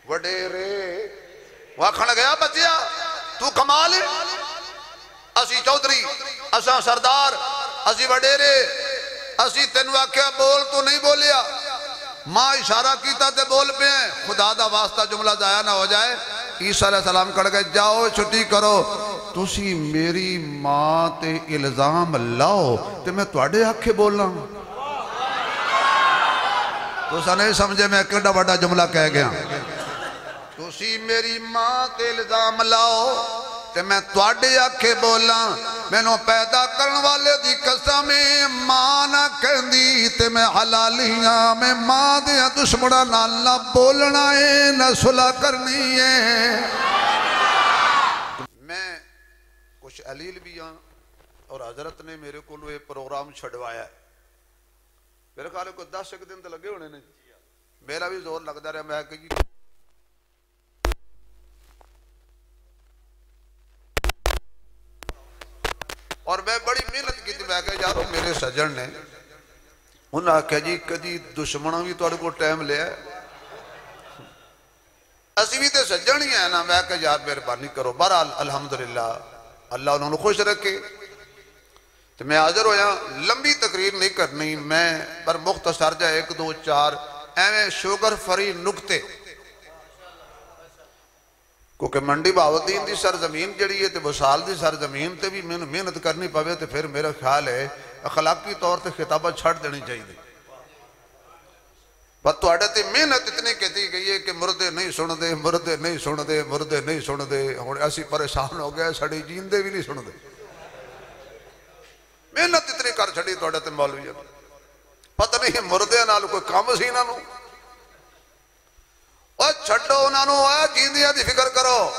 وڈیرے واکھن گیا بچیا تو کمال ہے اسی چودھری اساں سردار اسی وڈیرے اسی تینو آکھیا بول تو نہیں بولیا ماں اشارہ کیتا تے بول پہ ہیں خدا دا واسطہ جملہ ضائع نہ ہو جائے عیسیٰ علیہ السلام کڑ گئے جاؤ چھٹی کرو تسی میری ماں تے الزام لاؤ تے میں تواڈے آکھے بولنا تو سا نہیں سمجھے میں کیڑا بڑا جملہ کہہ گیا تسی میری ماں تے الزام لاؤ تے میں تواڈے آکھے بولا میں نو پیدا کرن والے دی قسم ماں نہ کہندی تے میں حلالیاں میں ماں دیا دشمنہ نال نہ بولنا ہے نہ صلح کرنی ہے میں کچھ علیل بھی ہاں اور حضرت نے میرے کو یہ پروگرام چھڑوایا ہے میرے خیال کو 10 دن تو لگے ہونے نے میرا بھی زور لگتا رہا میں کہ اور میں بڑی محنت کی تھی میں کہ یارو میرے سجن نے انہوں نے کہا جی کدی دشمنہ بھی تو کو ٹائم لیا ہے اسی بھی تے سجن ہی ہے نا میں کہ یار مہربانی کرو بہرحال الحمدللہ اللہ انہوں نے خوش رکھے تو میں حاضر ہویا لمبی تقریر نہیں کرنی میں پر مختصر جا 1 2 4 ایویں شوگر فری نکتے کیونکہ منڈی باودین دی سرزمین جڑی ہے تے وصال دی سرزمین تے بھی محنت کرنی پوے تے پھر میرا خیال ہے اخلاقی طور تے خطابہ چھڑ دینی چاہیے پر تو تے محنت اتنی کہتی گئی ہے کہ مردے نہیں سن دے مردے نہیں سن دے مردے نہیں سن دے ہن اسی پریشان ہو گئے سڑی جیندے بھی نہیں سن دے محنت اتنی کر چھڑی توڑے تے مولوی پتہ نہیں مردے نال کوئی کام سی انہاں نوں اور چھڑو انہاں نوں جیندیاں دی فکر کرو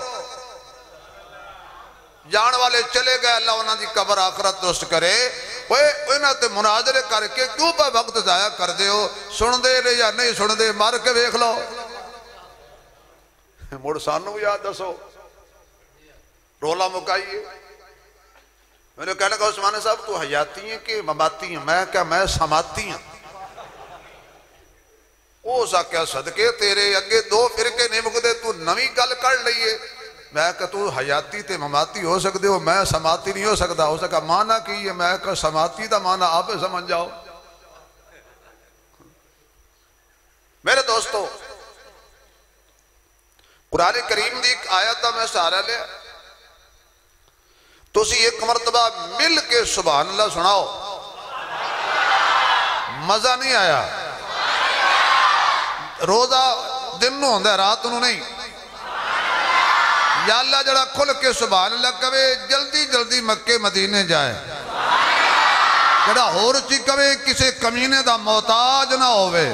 جان والے چلے گئے اللہ انہاں دی قبر آخرت درست کرے انہاں تے مناظرے کر کے کیوں پہ وقت ضائع کر دے ہو سن دے لے یا نہیں سن دے مار کے ویکھ لو مڑ سانوں یاد دسو رولا مکائیے میں نے کہنے کہا عثمان صاحب تو حیاتی ہیں کہ مماتی ہیں میں کہا میں سماتی ہیں او سا کیا صدقے تیرے اگے 2 فرقے نہیں مکدے تو نوی گل کر لئیے میں کہا تو حیاتی تے مماتی ہو سکتے ہو میں سماتی نہیں ہو سکتا ہو سکا معنی کی ہے میں کہا سماتی دا معنی آپ سمجھ جاؤ میرے دوستو قرآن کریم دی ایک آیت دا میں سہارا لیا تو اسی ایک مرتبہ مل کے سبحان اللہ سناؤ مزہ نہیں آیا روزہ دن نو ہوندہ ہے رات نو نہیں یا اللہ جڑا کھل کے سبحان اللہ کہے جلدی جلدی مکے مدینے جائے جڑا ہور چی کہے کسے کمینے دا محتاج نہ ہوئے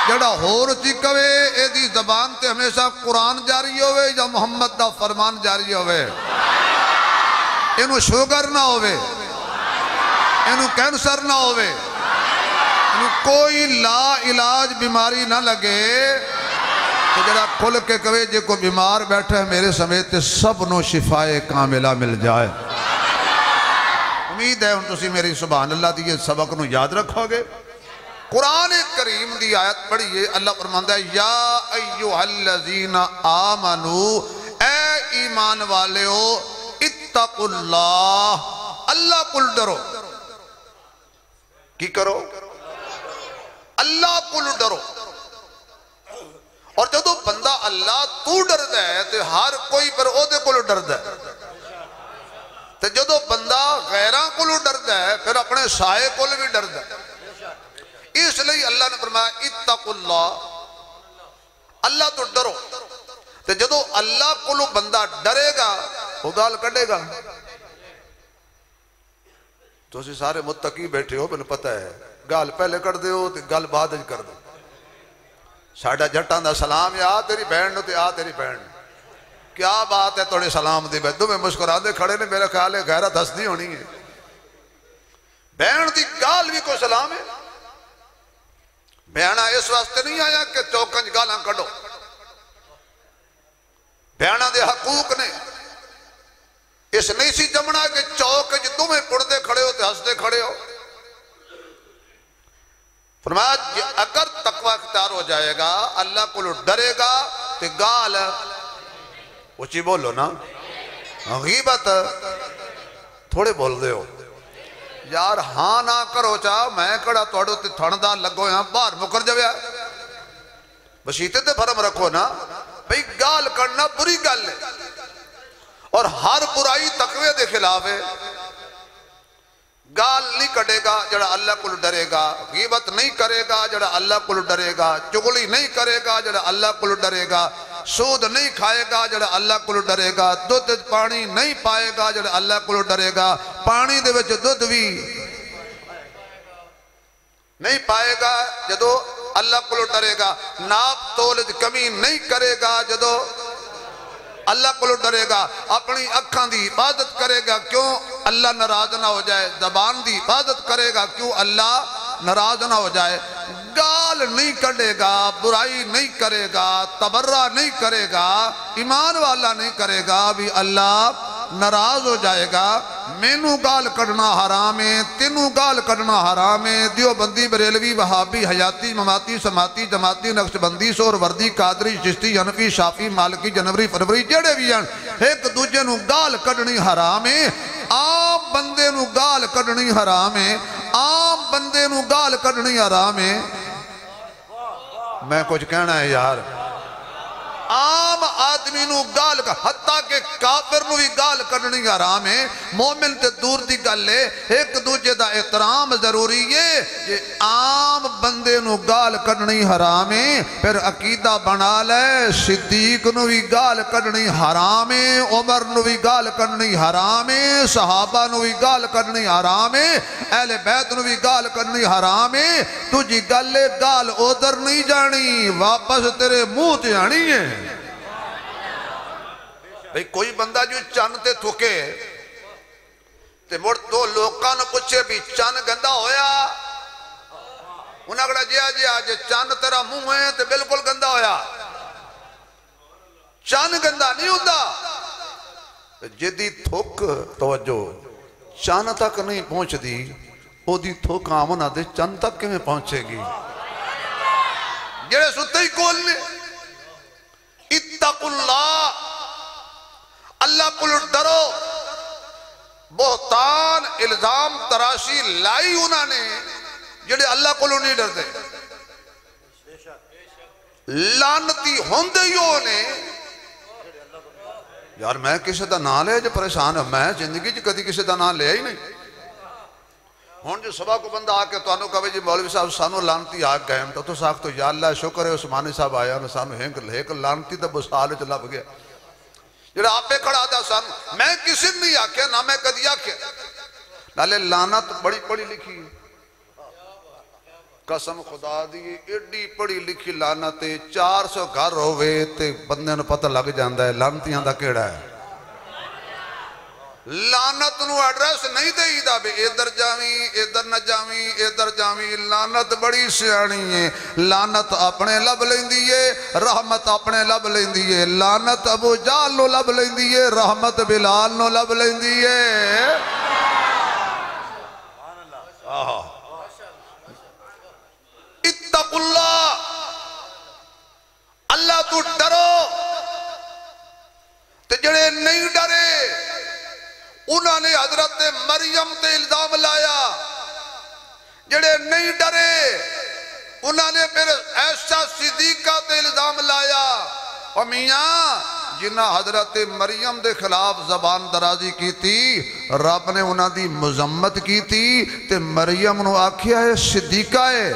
جڑا ہور چی کہے اے دی زبان تے ہمیشہ قرآن جاری ہوئے یا محمد دا فرمان جاری ہوئے انہوں شوگر نہ ہوئے انہوں کینسر نہ ہوئے انہوں کوئی لا علاج بیماری نہ لگے تو جڑا کھل کے کہے جے کو بیمار بیٹھا ہے میرے سمیت سب نو شفائے کاملہ مل جائے امید ہے ان تسی میری سبحان اللہ دی سبق نو یاد رکھو گے قرآن کریم دی آیت پڑھئیے اللہ فرماتا ہے یا ایوہ الذین آمنو اے ایمان والے ہو اتقوا اللہ اللہ کل ڈرو کی کرو اللہ کل ڈرو اور جدو بندہ اللہ تو ڈر دے تو ہر کوئی پر او دے کل ڈر دے تو جدو بندہ غیران کل ڈر دے پھر اپنے سائے کل بھی ڈر دے اس لئے اللہ نے فرمایا اتقوا اللہ اللہ تو ڈرو تو جدو اللہ کلو بندہ ڈرے گا وہ گال کڑے گا تو اسی سارے متقی بیٹھے ہو میں پتہ ہے گال پہلے کر دے ہو تو گال بعد کر دو ساڑھا جٹان دا سلام یا آ تیری بہن نو تے آ تیری بہن کیا بات ہے توڑے سلام دے بیدو میں مسکران دے کھڑے نے میرا خیال ہے غیرت ہستی ہونی ہے بہن دی گال بھی کوئی سلام ہے بہنہ اس واسطے نہیں آیا کہ چوکنج گالاں کڑو بہنہ دے حقوق نے اس نہیں سی جمنا کہ چوکنج تمہیں پڑھتے کھڑے ہو تے ہستے کھڑے ہو فرمایا اگر تقوی اختیار ہو جائے گا اللہ کو ڈرے گا تے گال اچھی بولو نا غیبت تھوڑے بول دے ہو یار ہاں نہ کرو چاہ میں کڑا توڑو تے تھندہ لگو یہاں باہر مکر جاویا بشیتے تے بھرم رکھو نا بھئی گال کرنا بری گال ہے اور ہر برائی تقوی دے خلاف ہے گال نہیں کٹے گا جڑا اللہ کو ڈرے گا غیبت نہیں کرے گا جڑا اللہ کو ڈرے گا چغلی نہیں کرے گا جڑا اللہ کو ڈرے گا سود نہیں کھائے گا جڑا اللہ کو ڈرے گا دودھ پانی نہیں پائے گا جڑا اللہ کو ڈرے گا پانی دے وچ دودھ بھی نہیں پائے گا جدو اللہ کو ڈرے گا ناپ تولد کمی نہیں کرے گا جدو اللہ کو ڈرے گا اپنی اکھاں دی عبادت کرے گا کیوں اللہ ناراض نہ ہو جائے زبان دی عبادت کرے گا کیوں اللہ ناراض نہ ہو جائے گال نہیں کٹے گا برائی نہیں کرے گا تبرہ نہیں کرے گا ایمان والا نہیں کرے گا بھی اللہ ناراض ہو جائے گا مینوں گال کٹنا حرام ہے تینوں گال کٹنا حرام ہے دیوبندی بریلوی وہابی حیاتی مماتی سماتی جماعتی نقش بندی سور وردی قادری چشتی حنفی شافی مالکی جنوری فروری جڑے بھی ہیں ایک دوجے نو گال کٹنی حرام ہے عام بندے نو گال کٹنی حرام ہے عام بندے نو گال کٹنی حرام ہے میں کچھ کہنا ہے یار عام آدمی نو گال کا حتیٰ کہ کافر نو بھی گال کرنی حرام ہے مومن تے دور دی گل ہے ایک دوجے دا احترام ضروری ہے یہ عام بندے نو گال کرنی حرام ہے پھر عقیدہ بنا لے صدیق نو بھی گال کرنی حرام ہے عمر نو بھی گال کرنی حرام ہے صحابہ نو بھی گال کرنی حرام ہے اہل بیت نو بھی گال کرنی حرام ہے تجھی گلے گال ادھر نہیں جانی واپس تیرے منہ تے آنی ہے بھئی کوئی بندہ جو چان تے تھوکے تے مڑ دو لوکاں نو پوچھے بھی چان گندا ہویا انہاں کہا جی چان تیرا منہ ہے تے بالکل گندا ہویا چان گندا نہیں ہوتا جدی تھوک توجہ چان تک نہیں پہنچ دی او دی تھوک آمنا دے چان تک کیوں پہنچے گی جڑے ستے ہی کول نے اتقوا اللہ اللہ کو ڈرو بہتان الزام تراشی لائی انہوں نے جڑے اللہ کو نہیں ڈرتے لانتی ہوندے ہی نے یار میں کسی دا نام لے جو پریشان ہے میں زندگی جو کدی کسی دا نام لے ہی نہیں ہون جو صبح کو بندہ آکے تو انہوں کہا جی مولوی صاحب سانو لانتی آگ گئے تو تو ساکھ تو یا اللہ شکر ہے عثمانی صاحب آیا سانو ہیک لانتی دا بسال چلا بگیا جڑا آپ پہ کھڑا دا سانو میں کسی نہیں آکے نہ میں کدی آکے نالے لانت بڑی پڑی لکھی قسم خدا دی ایڈی پڑی لکھی لانتے 400 گھر ہوئے تے بندے نو پتہ لگ جاندہ ہے لانتیاں دا کیڑا ہے لانت نو ایڈریس نہیں دے ہی دا بے ادھر جاویں ادھر نہ جاویں ادھر جاویں لانت بڑی سیانی ہے لانت اپنے لب لیندی ہے رحمت اپنے لب لیندی ہے لانت ابو جال نو لب لیندی ہے رحمت بلال نو لب لیندی ہے اتقوا اللہ اللہ تو ڈرو تے جڑے نہیں ڈرے انہوں نے حضرت مریم تے الزام لایا جڑے نہیں ڈرے انہوں نے پھر عائشہ صدیقہ تے الزام لایا اور میاں جنہ حضرت مریم دے خلاف زبان درازی کی تھی رب نے انہوں دی مذمت کی تھی تے مریم نو آکھیا ہے صدیقہ ہے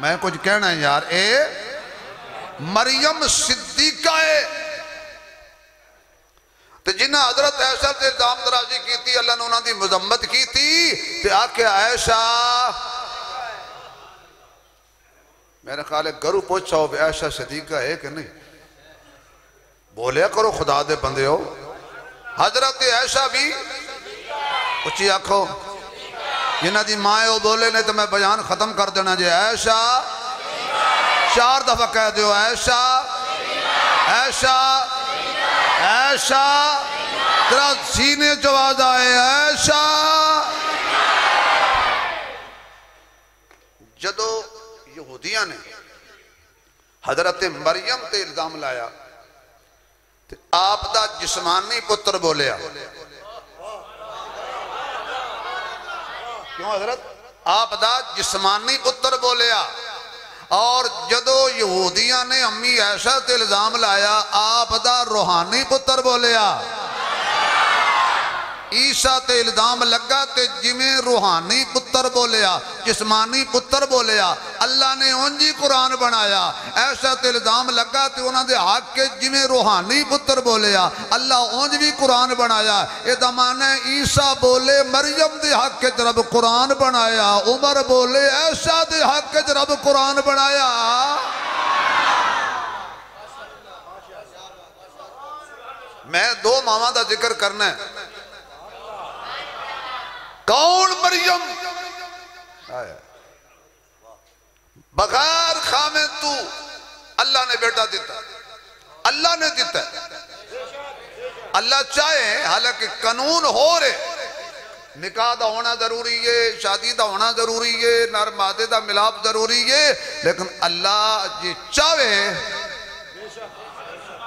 میں کچھ کہنا ہے یار اے مریم صدیقہ ہے تو جنہ حضرت عائشہ سے الزام درازی کی تھی اللہ نے انہوں دی مذمت کی تھی تو آکے عائشہ میرے خیال ہے گھرو پوچھا ہو بھی عائشہ صدیقہ ہے کہ نہیں بولیا کرو خدا دے بندے ہو حضرت عائشہ بھی اچھی آنکھو جنہ دی مائے ہو بولے نہیں تو میں بیان ختم کر دینا جی عائشہ 4 دفعہ کہہ دیو عائشہ عائشہ عائشہ ترا سینے جواز آئے عائشہ جدو یہودیاں نے حضرت مریم تے الزام لایا تے آپ دا جسمانی پتر بولیا. کیوں حضرت؟ آپ دا جسمانی پتر بولیا. اور جدو یہودیاں نے امی عائشہ تے الزام لایا آپ دا روحانی پتر بولیا. عیسیٰ تے الزام لگا تے جمیں روحانی پتر بولیا جسمانی پتر بولیا. اللہ نے انجی قرآن بنایا. عائشہ تے الزام لگا تے انہاں دے حق کے جمیں روحانی پتر بولیا. اللہ انج بھی قرآن بنایا. اے دمانے عیسیٰ بولے مریم دے حق کے رب قرآن بنایا. عمر بولے عائشہ دے حق کے رب قرآن بنایا. میں دو ماما دا ذکر کرنا ہے. کون؟ مریم. بغیر خامن تو اللہ نے بیٹا دیتا. اللہ نے دیتا ہے. اللہ چاہے حالانکہ قانون ہو رہے نکاح دا ہونا ضروری ہے شادی دا ہونا ضروری ہے نر مادے دا ملاپ ضروری ہے لیکن اللہ جی چاہے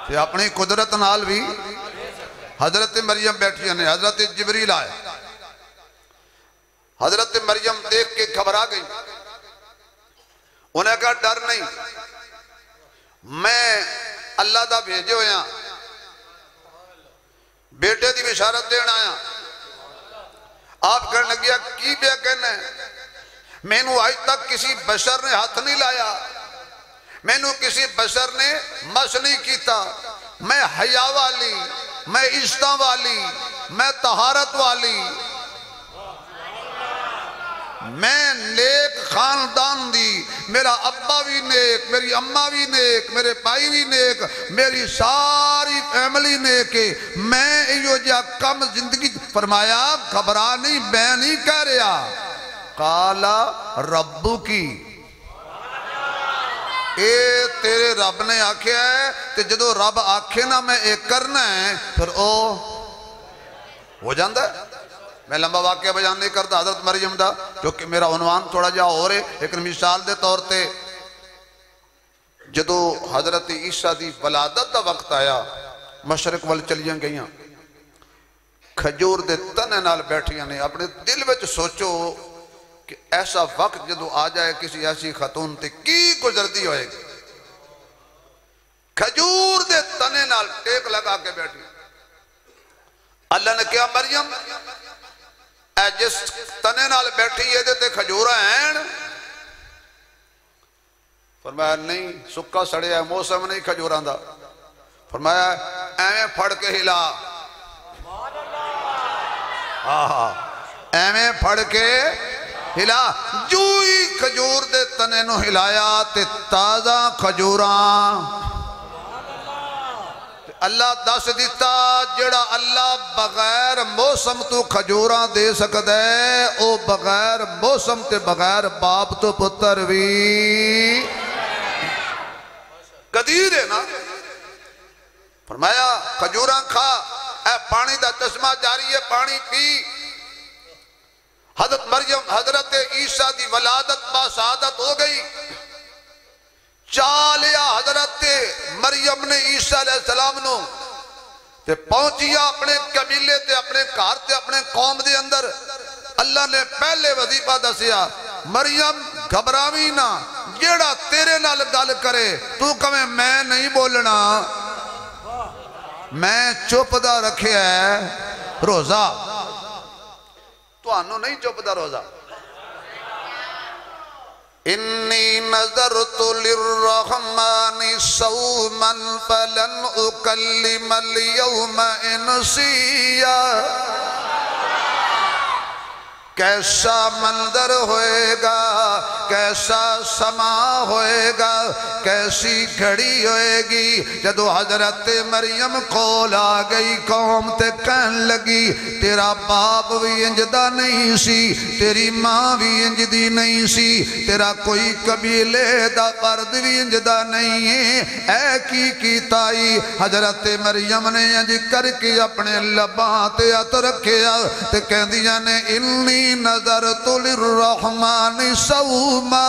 کہ اپنی قدرت نال بھی حضرت مریم بیٹھی نے. حضرت جبریل آئے. حضرت مریم دیکھ کے گھبرا گئی. انہیں کہا ڈر نہیں میں اللہ دا بھیجے ہوئے ہیں بیٹے دی بشارت دین آیا. آپ کہنے لگیا کی بے کہنا ہے میں نو آج تک کسی بشر نے ہاتھ نہیں لایا میں نو کسی بشر نے مس نہیں کیتا. میں حیا والی میں عزتاں والی میں طہارت والی میں نیک خاندان دی. میرا ابا بھی نیک میری اماں بھی نیک میرے بھائی بھی نیک میری ساری فیملی نیک ہے. میں ایو جا کم زندگی. فرمایا گھبرا نہیں میں نہیں کہہ رہا. قالا ربو کی اے تیرے رب نے آکھیا ہے تے جدو رب آکھے نا میں ایک کرنا ہے پھر او ہو جاندہ ہے. میں لمبا واقعہ بیان نہیں کرتا حضرت مریم دا کیونکہ میرا عنوان تھوڑا جا ہو رہے لیکن مثال دے طور تے جدو حضرت عیسیٰ دی ولادت دا وقت آیا مشرق وال چلیاں گئیاں کھجور دے تنے نال بیٹھیاں نے. اپنے دل وچ سوچو کہ ایسا وقت جدو آ جائے کسی ایسی خاتون تے کی گزردی ہوئے گی. کھجور دے تنے نال ٹیک لگا کے بیٹھی. اللہ نے کہا مریم اے جس تنے نال بیٹھی ہے دیتے کھجورہ ہیں. فرمایا نہیں سکا سڑے ہے موسم نہیں کھجوراں دا. فرمایا ایویں پھڑ کے ہلا ایویں پھڑ کے ہلا. جوئی کھجور دے تنے نو ہلایا تے تازہ کھجوراں اللہ دس دیتا. جڑا اللہ بغیر موسم تو کھجوراں دے سکتا ہے او بغیر موسم تے بغیر باپ تو پتر بھی قدیر ہے نا. فرمایا کھجوراں کھا اے پانی دا چشمہ جاری ہے پانی پی. حضرت مریم حضرت عیسیٰ دی ولادت با سعادت ہو گئی. چالیا حضرت مریم نے عیسیٰ علیہ السلام نو تے پہنچیا اپنے قبیلے تے اپنے گھر تے اپنے قوم دے اندر. اللہ نے پہلے وظیفہ دسیا مریم گھبراویں نہ جیڑا تیرے نال گل کرے تو کہے میں نہیں بولنا میں چپ دا رکھے ہے روزہ. تو آنو نہیں چپ دا روزہ. انی نظرت للرحمن صوما فلن اکلم اليوم انسیا. کیسا منظر ہوئے گا کیسا سما ہوئے گا کیسی گھڑی ہوئے گی جدو حضرت مریم کول آ گئی قوم تے کہن لگی تیرا باپ بھی انجدہ نہیں سی تیری ماں بھی انجدی نہیں سی تیرا کوئی قبیلے دا فرد بھی انجدہ نہیں ہے اے کی تائی. حضرت مریم نے انج کر کے اپنے لباں تے ہاتھ رکھیا تے کہندیاں نے انی نظرت للرحمن صوما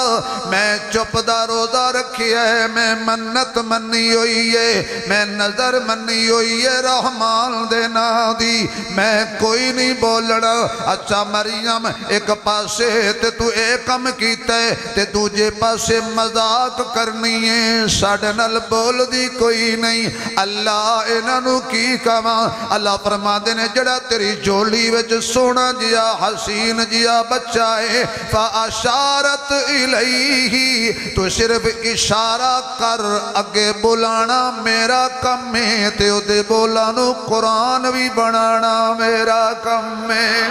میں چپ دا روزہ رکھی ہے میں منت منی ہوئی ہے میں نظر منی ہوئی ہے رحمان دے نا دی میں کوئی نہیں بولنا اچھا مریم ایک پاسے تے تو ایک کم کیتا ہے تے دوجے پاسے مذاق کرنی ہے ساڑھے نل بول دی کوئی نہیں اللہ انہوں کی کما اللہ فرما دینے جڑا تیری جولی وچ سونا جیا حسین جیا بچہ ہے فَأَشَارَتْ إِلَيْهِ تو صرف اشارہ کر اگے بولانا میرا کم ہے تے دے بولانو قرآن بھی بنانا میرا کم ہے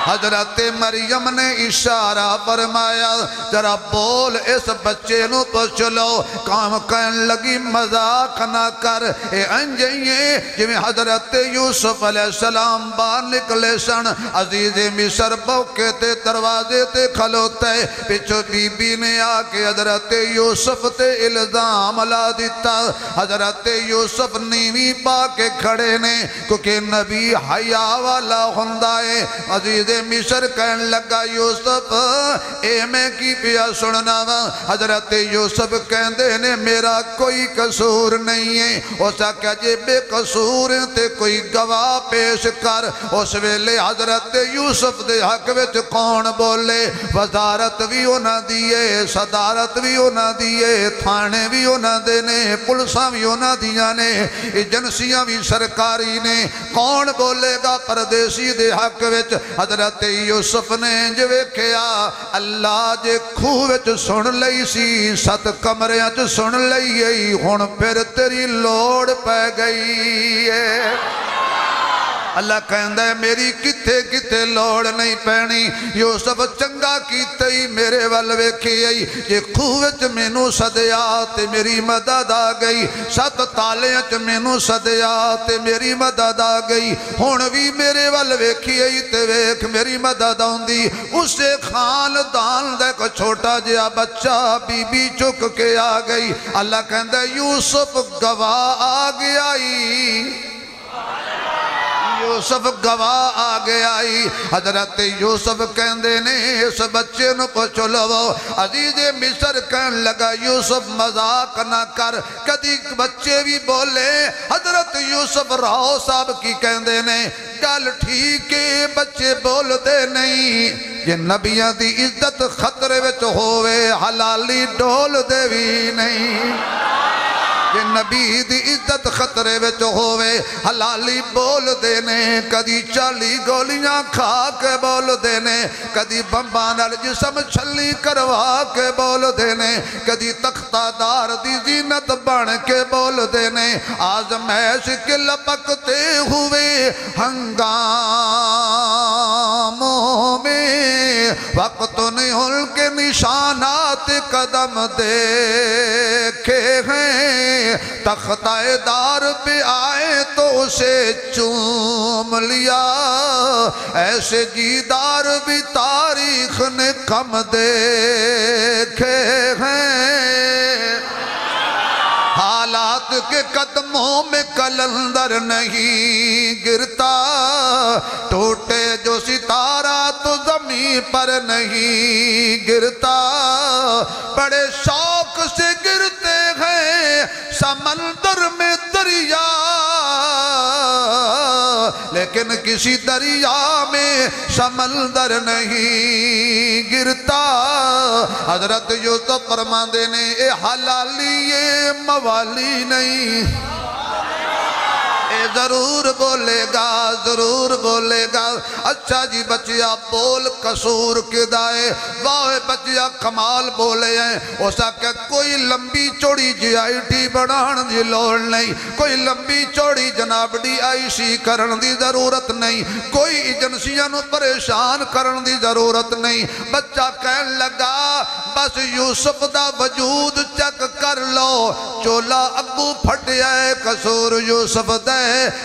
حضرت مریم نے اشارہ فرمایا ذرا بول اس بچے نو تو چلو کام کہن لگی مذاق نہ کر اے انجئیے جمیں حضرت یوسف علیہ السلام باہر نکلے سن عزیز مصر بوکے تے دروازے تے کھلوتے پچھو بی بی نے آکے حضرت یوسف تے الزام لا دیتا حضرت یوسف نیوی پا کے کھڑے نے کیونکہ نبی حیاء والا ہندائے عزیز مصر کہن لگا یوسف اے میں کی پیا سننا حضرت یوسف کہن دینے میرا کوئی قصور نہیں ہے اسا کیا جے بے قصور تے کوئی گواہ پیش کر اس ویلے حضرت یوسف دے حق وچ کون بولے وزارت بھی ہونا دیئے صدارت بھی ہونا دیئے تھانے بھی ہونا دینے پلساں بھی ہونا دیانے ایجنسیاں بھی سرکاری نے کون بولے گا پردیسی دے حق وچ حضرت یوسف نے جوے کیا اللہ جے کھوچ سن لئی سی ست کمریاں چ سن لئی ہون پھر تیری لوڑ پہ گئی ہے اللہ کہندہ ہے میری کتے کتے لوڑ نہیں پہنی یوسف چنگا کیتے ہی میرے والوے کیئی یہ خوچ مینو صدیات میری مدد آ گئی ست تالیاں مینو صدیات میری مدد آ گئی ہون بھی میرے والوے کیئی تے ویک میری مدد آن دی اسے خاندان دے کو چھوٹا جیا بچہ بی بی چک کے آ گئی اللہ کہندہ ہے یوسف گواہ آ گئی یوسف گواہ آگے آئی حضرت یوسف کہندے نے اس بچے نو کو چلو عزیز مصر کہن لگا یوسف مذاق نہ کر کدی بچے بھی بولے حضرت یوسف راؤ صاحب کی کہندے نے گل ٹھیک ہے بچے بول دے نہیں یہ نبیاں دی عزت خطرے وچ ہوئے حلالی ڈول دے بھی نہیں یہ نبی دی عزت خطرے وچ ہوئے حلالی بول دینے کدی 40 گولیاں کھا کے بول دینے کدی بمبانال جسم چھلی کروا کے بول دینے کدی تختہ دار دی زینت بن کے بول دینے آزمائش کے لپکتے ہوئے ہنگاموں میں وقت نہل کے نشانات قدم دیکھے ہیں تختہ دار پہ آئے تو اسے چوم لیا ایسے جیدار بھی تاریخ نے کم دیکھے ہیں حالات کے قدموں میں کلندر نہیں گرتا ٹوٹے جو ستارہ تو زمین پر نہیں گرتا بڑے شوق سے گرتے ہیں سمندر میں دریا لیکن کسی دریا میں سمندر نہیں گرتا حضرت یوسف فرماندے نے اے حلالی یہ موالی نہیں ضرور بولے گا اچھا جی بچیا بول قصور کدائے واہ بچیا کمال بولے ہیں اسا کہ کوئی لمبی چوڑی جی آئی ٹی بڑھان دی لوڑ نہیں کوئی لمبی چوڑی جناب ڈی آئی سی کرن دی ضرورت نہیں کوئی ایجنسیاں نو پریشان کرن دی ضرورت نہیں بچہ کہن لگا بس یوسف دا وجود چک کر لو چولا اگو پھٹیا ہے قصور یوسف دے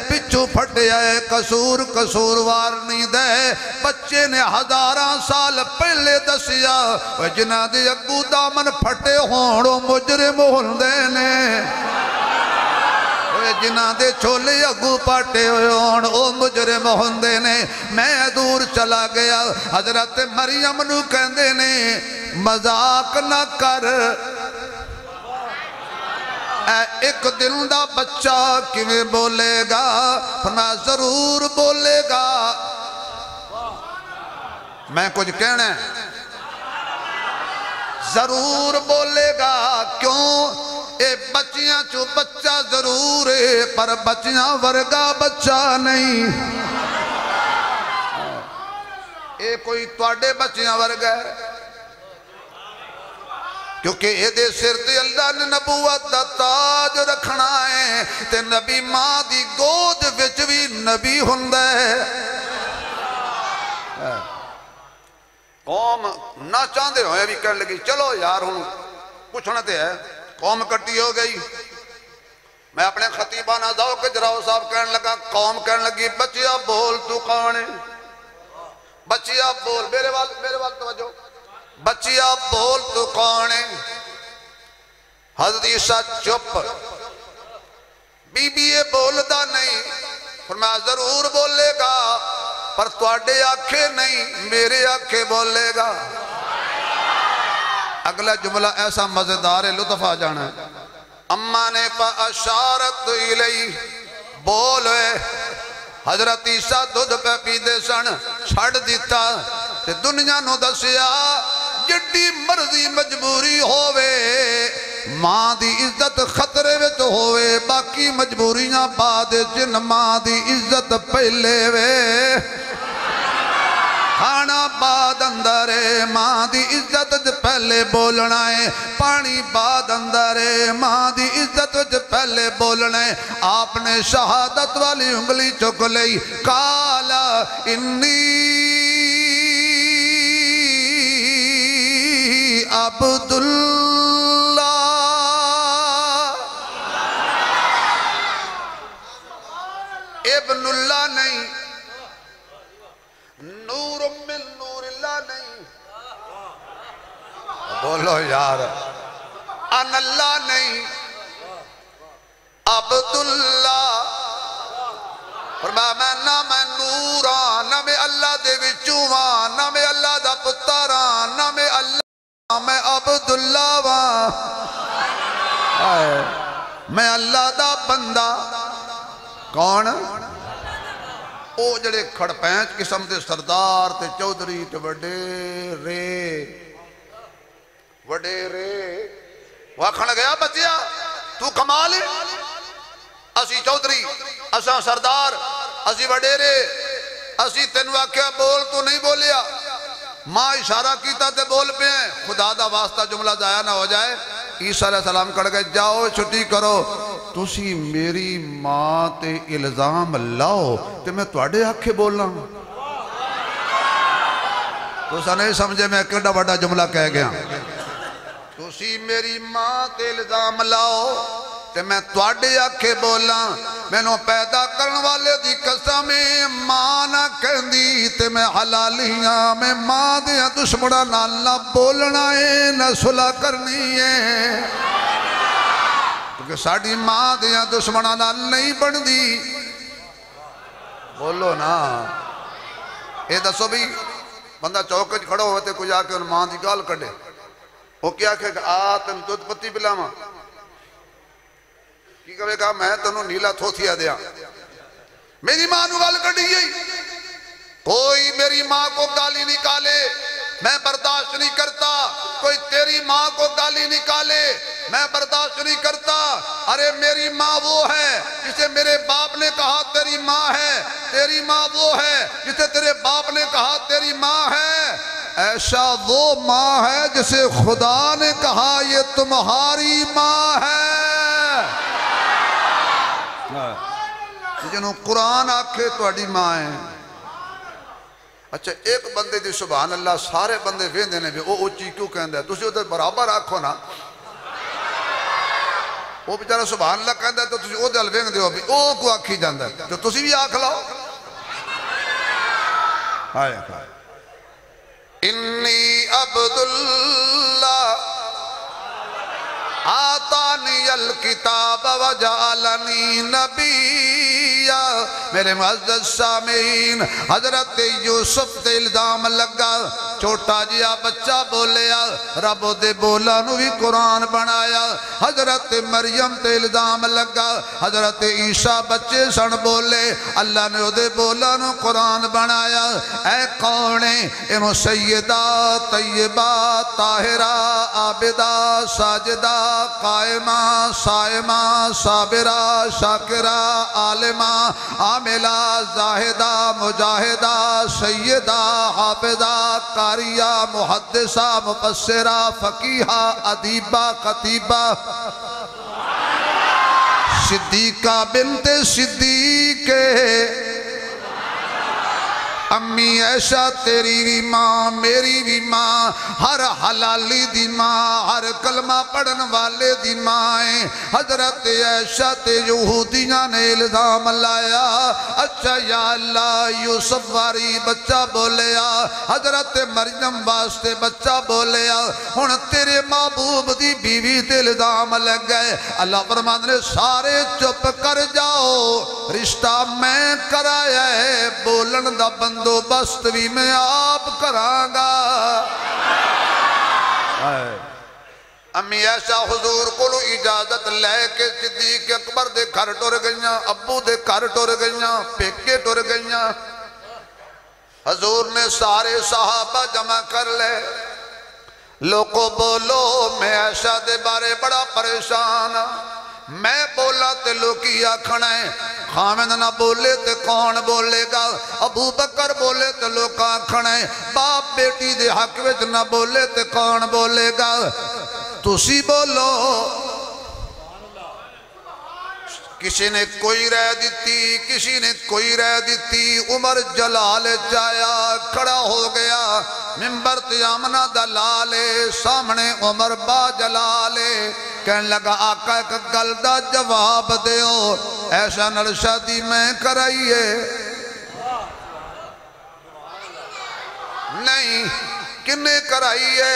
پچھو پھٹیا ہے قصور وار نہیں دے بچے نے 1000 سال پہلے دسیا جنہ دے اگو دامن پھٹے ہونو مجرم ہندے نے جنہ دے چھولے اگو پاٹے ہوئے ہون او مجرم ہوندے نے میں دور چلا گیا حضرت مریم نو کہندے نے مذاق نہ کر ایک دن دا بچہ کیویں بولے گا فرمایا ضرور بولے گا میں کچھ کہنا ہے ضرور بولے گا کیوں اے بچیاں چو بچہ ضرور ہے پر بچیاں ورگا بچہ نہیں اے کوئی توڑے بچیاں ورگا ہے کیونکہ اے دے سر تے اللہ نے نبوت دا تاج رکھنا ہے تے نبی ماں دی گود وچ بھی نبی ہوندا ہے قوم نہ چاندے ہوئے بھی کہنے لگی چلو یار ہوں پوچھنا تے ہے قوم کٹی ہو گئی میں اپنے خطیبانہ ذوق جراؤ صاحب کہنے لگا قوم کہنے لگی بچیا بول تو کون ہے بچیا بول میرے وال توجہ بچیا بول تو کون ہے حضرت عیسیٰ چپ بی بی یہ بولدا نہیں فرمایا ضرور بولے گا پر تواڈے آنکھیں نہیں میرے آنکھیں بولے گا اگلا جملہ ایسا مزیدار لطف آ جانا ہے اماں نے فاشارت الیہ بولے حضرت عیسیٰ دودھ پہ پیدے سن چھڑ دیتا تے دنیا نو دسیا جڑی مرضی مجبوری ہووے ماں دی عزت خطرے وچ ہووے باقی مجبوریاں بعد جن ماں دی عزت پہلے وے کھانا بعد اندر ہے ماں دی عزت پہلے بولنا ہے پانی بعد اندر ہے ماں دی عزت پہلے بولنا ہے آپ نے شہادت والی انگلی چک لئی کالا انی عبداللہ ابن اللہ نہیں نور من نور اللہ نہیں بولو یار ان اللہ نہیں عبداللہ فرمایا میں نہ میں نوران نہ میں اللہ دے وچوان نہ میں اللہ دا پتران نہ میں اللہ میں عبداللہ وان میں اللہ دا بندہ کون او جڑے کھڑ پینچ قسم دے سردار تے چودری تے وڈے رے وہ کھڑ گیا بچیا تو کمال اسی چودری اساں سردار اسی وڈے رے اسی تینوا کیا بول تو نہیں بولیا ماں اشارہ کیتا تے بول پہ ہیں خدا دا واسطہ جملہ ضائع نہ ہو جائے عیسیٰ علیہ السلام کڑ گئے جاؤ چھٹی کرو تسی میری ماں تے الزام لاؤ تے میں تواڈے آنکھیں بولنا تو سا نہیں سمجھے میں کڑا بڑا جملہ کہہ گیا تسی میری ماں تے الزام لاؤ تے میں تواڈے آنکھیں بولنا میں نو پیدا کرن والے دی قسم ماں نہ کہندی تے میں حلالیاں میں ماں دیا دشمنہ نہ بولنا ہے نہ صلح کرنی ہے کیونکہ ساڑی ماں دیا دشمنہ نہیں بن دی بولو نا اے دسو بھی بندہ چوکج کھڑا ہوئے تے کوئی آکے ان ماں دی گال کڑے وہ کیا کہے کہ تن دودھ پتی پلاما کی کہے گا میں تنوں نیلا تھوتیا دیا میری ماں نو گال کڑی گئی کوئی میری ماں کو گالی نکالے میں برداشت نہیں کرتا کوئی تیری ماں کو گالی نکالے میں برداشت نہیں کرتا ارے میری ماں وہ ہے جسے میرے باپ نے کہا تیری ماں ہے تیری ماں وہ ہے جسے تیرے باپ نے کہا تیری ماں ہے ایسا وہ ماں ہے جسے خدا نے کہا یہ تمہاری ماں ہے جنہوں قرآن آکھے تواڈی ماں ہے اچھا ایک بندے دی سبحان اللہ سارے بندے ویندے نے بھی او اونچی کیوں کہندا ہے تسی ادھر برابر آکھو نا وہ بیچارہ سبحان اللہ کہندا ہے تو تسی او دل ویندے ہو بھی او کو آکھی جاندا ہے تو تسی بھی آکھ لاؤ ہائے ہائے انی عبداللہ آتا آتانی الکتاب وجعلنی نبیا۔ میرے معزز سامعین، حضرت یوسف تے الزام لگا، چھوٹا جیا بچہ بولیا، رب دے بولا نو بھی قرآن بنایا۔ حضرت مریم تے الزام لگا، حضرت عیسیٰ بچے سن بولے، اللہ نے دے بولا نو قرآن بنایا۔ اے کونے انہوں سیدہ طیبہ طاہرہ عابدہ ساجدہ قائمہ صائمہ صابرہ شاکرہ عالمہ عاملہ زاہدہ مجاہدہ سیدہ حافظہ قاریہ محدثہ مفسرہ فقیہہ ادیبہ خطیبہ صدیقہ بنت صدیق امی عائشہ تیری بھی ماں میری بھی ماں، ہر حلالی دی ماں، ہر کلمہ پڑھن والے دی ماں۔ حضرت عائشہ تے یہودیاں نے الزام لایا، اچھا یا اللہ یوسف واری بچہ بولیا، حضرت مریم واسطے بچہ بولیا، ہن تیرے محبوب دی بیوی تے الزام لگ گئے۔ اللہ فرماتے نے سارے چپ کر جاؤ، رشتہ میں کرایا ہے، بولن دا بندوبست بھی میں آپ کرانگا۔ امی عائشہ حضور کو اجازت لے کے صدیق اکبر دے گھر ٹر گئیاں، ابو دے گھر ٹر گئیاں، پیکے ٹر گئیاں۔ حضور نے سارے صحابہ جمع کر لے، لوگو بولو میں عائشہ دے بارے بڑا پریشان، میں بولا تے لوکی آکھنا ہے، خامد نہ بولے تے کون بولے گا، ابو بکر بولے تے لوگ آکھنا ہے، باپ بیٹی دے حق وچ نہ بولے تے کون بولے گا، تسی بولو۔ کسی نے کوئی رائے دیتی، کسی نے کوئی رائے دیتی، عمر جلال چایا کھڑا ہو گیا، منبر تے آمنہ دلالے سامنے عمر با جلالے، کہنے لگا آقا ایک گل دا جواب دیو، ایسا نل شادی میں کرائیے نہیں، کنے کرائیے؟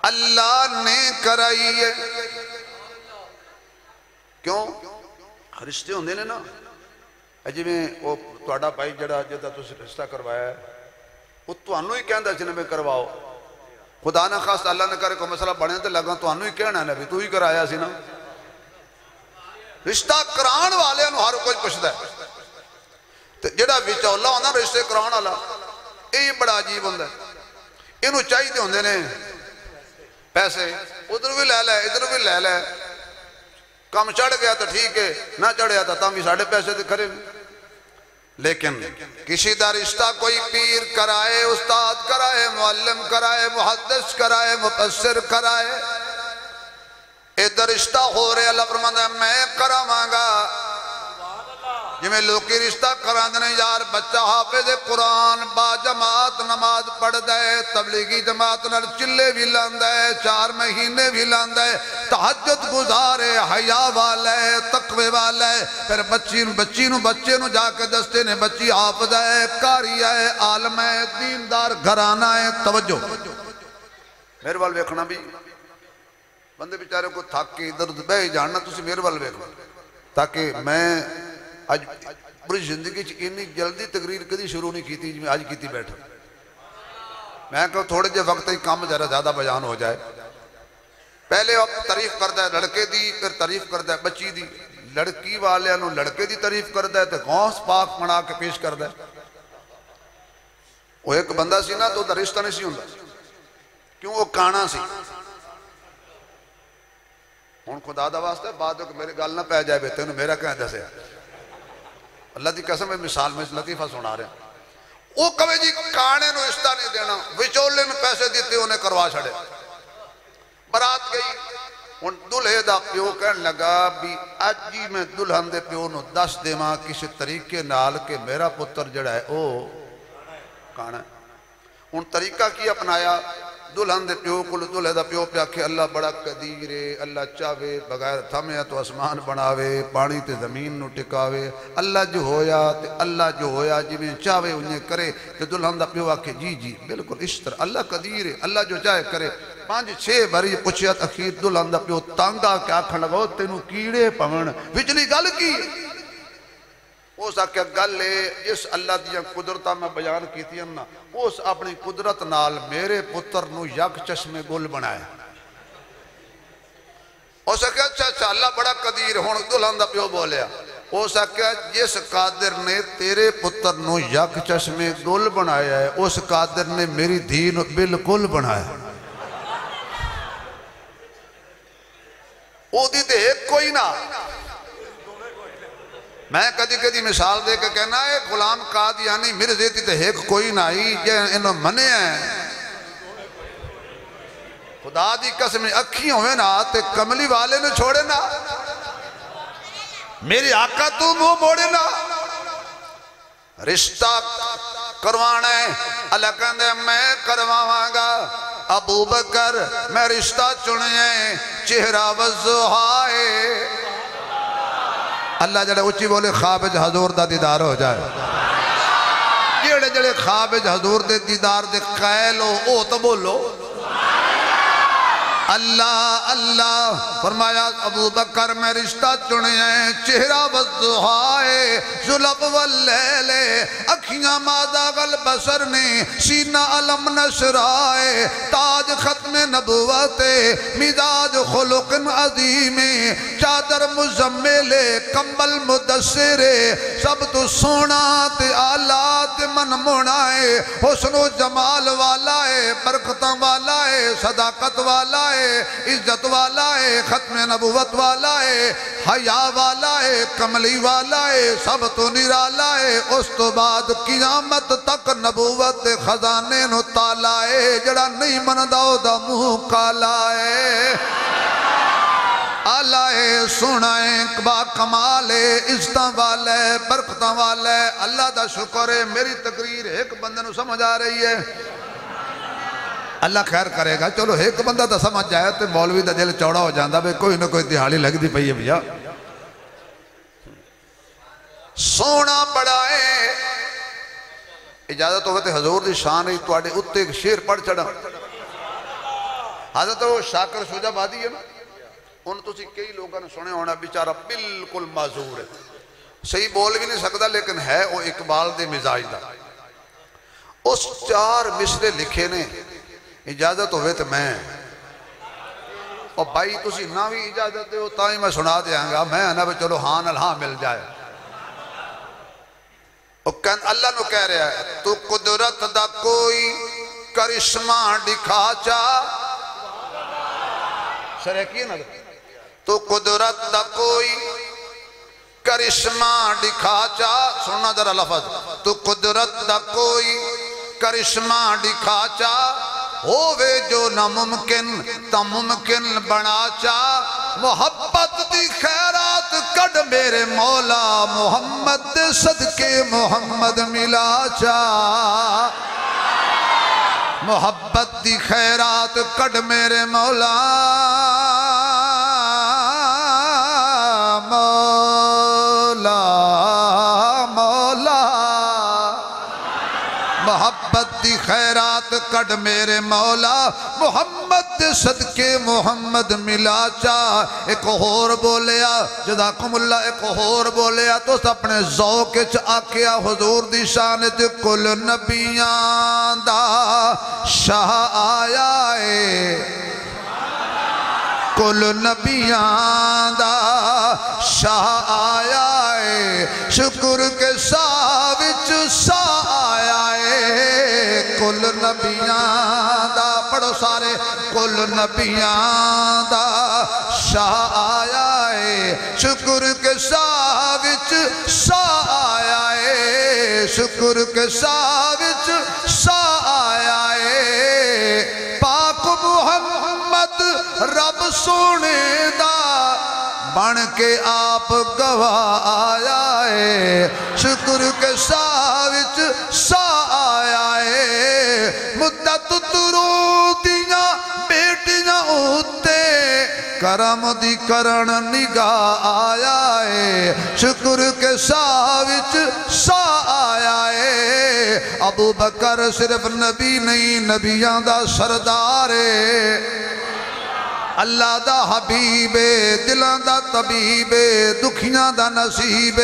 اللہ نے کرائیے۔ کیوں؟ رشتے ہوندے نے نا، جی میں وہ توڑا بھائی جڑا جدہ تو رشتہ کروایا ہے وہ تو انہوں ہی کہندہ جنہیں میں کرواؤ، خدا نہ خواست اللہ نے کرے کوئی مسئلہ بڑھنے تے لگا تو انہوں ہی کہنا ہے نبی تو ہی کرایا سی نا۔ رشتہ کران والے انہوں ہر کوئی پشدہ ہے، جڑا وچولا ہونا رشتے کران والا یہ بڑا عجیب ہوندہ ہے، انہوں چاہیے دے ہوندے نے پیسے، ادھر بھی لے لے ادھر بھی لے لے، کم چڑھ گیا تو ٹھیک ہے، نہ چڑھیا تو تم بھی ساڑھے پیسے دے کھرے۔ لیکن کسی دا رشتہ کوئی پیر کرائے، استاد کرائے، معلم کرائے، محدث کرائے، مفسر کرائے، ادھر رشتہ ہو رہے اللہ فرماتا ہے میں کراواں گا۔ جی میں لوگ کی رشتہ کران دینے یار بچہ حافظ قرآن با جماعت نماز پڑھ دے، تبلیغی جماعت نال چلے بھی لاندہ ہے، 4 مہینے بھی لاندہ ہے، تہجد گزارے، حیاء والا ہے، تقوی والا ہے، پھر بچے نو جا کے دستے نے بچی حافظ ہے، قاری ہے، عالم ہے، دیندار گھرانہ ہے۔ توجہ میرے وال ویکھنا بھی بندے بیچارے کو تھک کے ادھر بے جاننا، تسی میرے وال ویکھنا تاکہ میں آج پوری زندگی اتنی جلدی تقریر کدی شروع نہیں کی تھی جی میں آج کی تھی بیٹھا، میں کہوں تھوڑے جے وقت ہی کام ذرا زیادہ بیان ہو جائے۔ پہلے اب تعریف کردہ ہے لڑکے دی، پھر تعریف کردہ ہے بچی دی، لڑکی والے انہوں لڑکے دی تعریف کردہ ہے تو غوث پاک منا کے پیش کردہ ہے۔ وہ ایک بندہ سی نا تو دا رشتہ نہیں سی ہوندہ، کیوں وہ کانا سی، ہون خدا دا واسطہ ہے بعد کہ میرے گال نہ پہ جائے بیتے انہوں میرا کہیں دسے اللہ دی قسم ہے مثال میں لطیفہ سنا رہے ہیں۔ وہ کہے جی کانے نو رشتہ نہیں دینا، وچولے میں پیسے دیتے انہیں کروا چھڑے، برات گئی، ان دلہے دا پیو کہنے لگا بھی آج جی میں دلہن دے پیو نو 10 دے ماں کسی طریقے نال کہ میرا پتر جڑا ہے او کانا ہے۔ ان طریقہ کی اپنایا، دلہن دے پیو کو دلہے دا پیو پہ آکھے اللہ بڑا قدیر ہے، اللہ چاہوے بغیر تھمے تو اسمان بناوے، پانی تے زمین نو ٹکاوے، اللہ جو ہویا جی میں چاہوے انہیں کرے، تے دلہن دا پیو آکھے جی جی بالکل اس طرح اللہ قدیر ہے، اللہ جو چاہے کرے۔ 5 6 باری پوچھیا اخیر دلہن دا پیو تانگا کیا کھن لگا تینوں کیڑے پون وچلی گل کی اس آکھیا گل ہے جس اللہ دیاں قدرتاں میں بیان کیتی ہیں نا اس اپنی قدرت نال میرے پتر نو یک چشمے گل بنایا اس آکھیا اچھا اللہ بڑا قدیر ہون دلہن دا پیو بولیا اس آکھیا جس قادر نے تیرے پتر نو یک چشمے گل بنایا ہے اس قادر نے میری دین بالکل بنایا او دی تے ایک کوئی نہ میں کدی کدی مثال دے کے کہنا ہے غلام قادیانی مرزے تے ایک کوئی نہ ہی یہ انہوں منے ہیں خدا دی قسم اکھی ہوئے نا تے کملی والے نے چھوڑے نا میری آقا تو منہ موڑے نا رشتہ کروانا ہے اللہ کہندے میں کرواواں گا ابو بکر میں رشتہ چنیے چہرہ وضحائے اللہ جڑے اچھی بولے خوابج حضور دا دیدار ہو جائے جڑے خوابج حضور دے دیدار دے قائل ہو او تو بولو اللہ اللہ فرمایا ابو بکر میں رشتہ چنیے چہرہ وضحائے ظلب واللیل اکھیاں مادہ غالبصر نے سینہ علم نشرائے تاج ختم نبوت مزاج خلق عظیم چادر مزمل کمبل مدثر سب تو سونا تے آلات من منائے حسن و جمال والا ہے برکتاں والا ہے صداقت والا ہے عزت والا ہے ختم نبوت والا ہے حیاء والا ہے کملی والا ہے سب تو نرالا ہے اس تو بعد قیامت تک نبوت خزانے نو تالا ہے جڑا نہیں منداؤ دا منہ کالا ہے آلہ ہے سنائیں با کمال ہے عزتاں والا ہے برکتاں والا ہے اللہ دا شکر ہے میری تقریر ایک بندے نو سمجھ آ رہی ہے اللہ خیر کرے گا چلو ایک بندہ تو سمجھ جائے تو مولوی دا دل چوڑا ہو جاندہ بے کوئی نہ کوئی دہاڑی لگ دی پئی ہے بھیا سونا بڑا ہے اجازت ہوئے تھے حضور دی شان ہے تو آڑے اتے ایک شیر پڑھ چڑھا حضرت وہ شاکر شجا بادی ہے نا ان تو سی کئی لوگوں نے سنے ہونا بیچارہ بالکل معذور ہے صحیح بول بھی نہیں سکتا لیکن ہے وہ اقبال دے مزاج دا اس 4 مصرے لکھے نے اجازت ہوئے تو میں اور بھائی تسی نہ بھی اجازت دے ہو تاہی میں سنا دیا گا میں نا بھی چلو ہاں الہاں مل جائے اللہ نو کہہ رہا ہے تو قدرت دا کوئی کرشمہ دکھا چا شرح کی نا تو قدرت دا کوئی کرشمہ دکھا چا سننا ذرا لفظ تو قدرت دا کوئی کرشمہ دکھا چا ہووے جو ناممکن تا ممکن بنا چا محبت دی خیرات کڑ میرے مولا محمد دے صدقے محمد ملا چا محبت دی خیرات کڑ میرے مولا مولا مولا محبت دی خیرات کڑ میرے مولا محمد دے صدقے محمد ملا چا ایک اور بولیا جزاکم اللہ ایک اور بولیا تو اپنے ذوق چ آکیا حضور دی شان چ کل نبیاں دا شاہ آیا ہے کل نبیاں دا شاہ آیا ہے شکر کے ساہ وچ ساہ آیا ہے کل نبیاں دا پڑھو سارے کل نبیاں دا شاہ آیا ہے شکر کے ساہ وچ ساہ آیا ہے شکر کے ساہ وچ ساہ آیا ہے پاک محمد رب سونے دا بن کے آپ گواہ آیا ہے شکر کے ساہ وچ ساہ آیا ہے مدت ترو دیاں بیٹیاں ہوتے کرم دی کرن نگاہ آیا ہے شکر کے ساہ وچ ساہ آیا ہے ابو بکر صرف نبی نہیں نبیاں دا سردار اللہ دا حبیب دلاں دا طبیب دکھیاں دا نصیب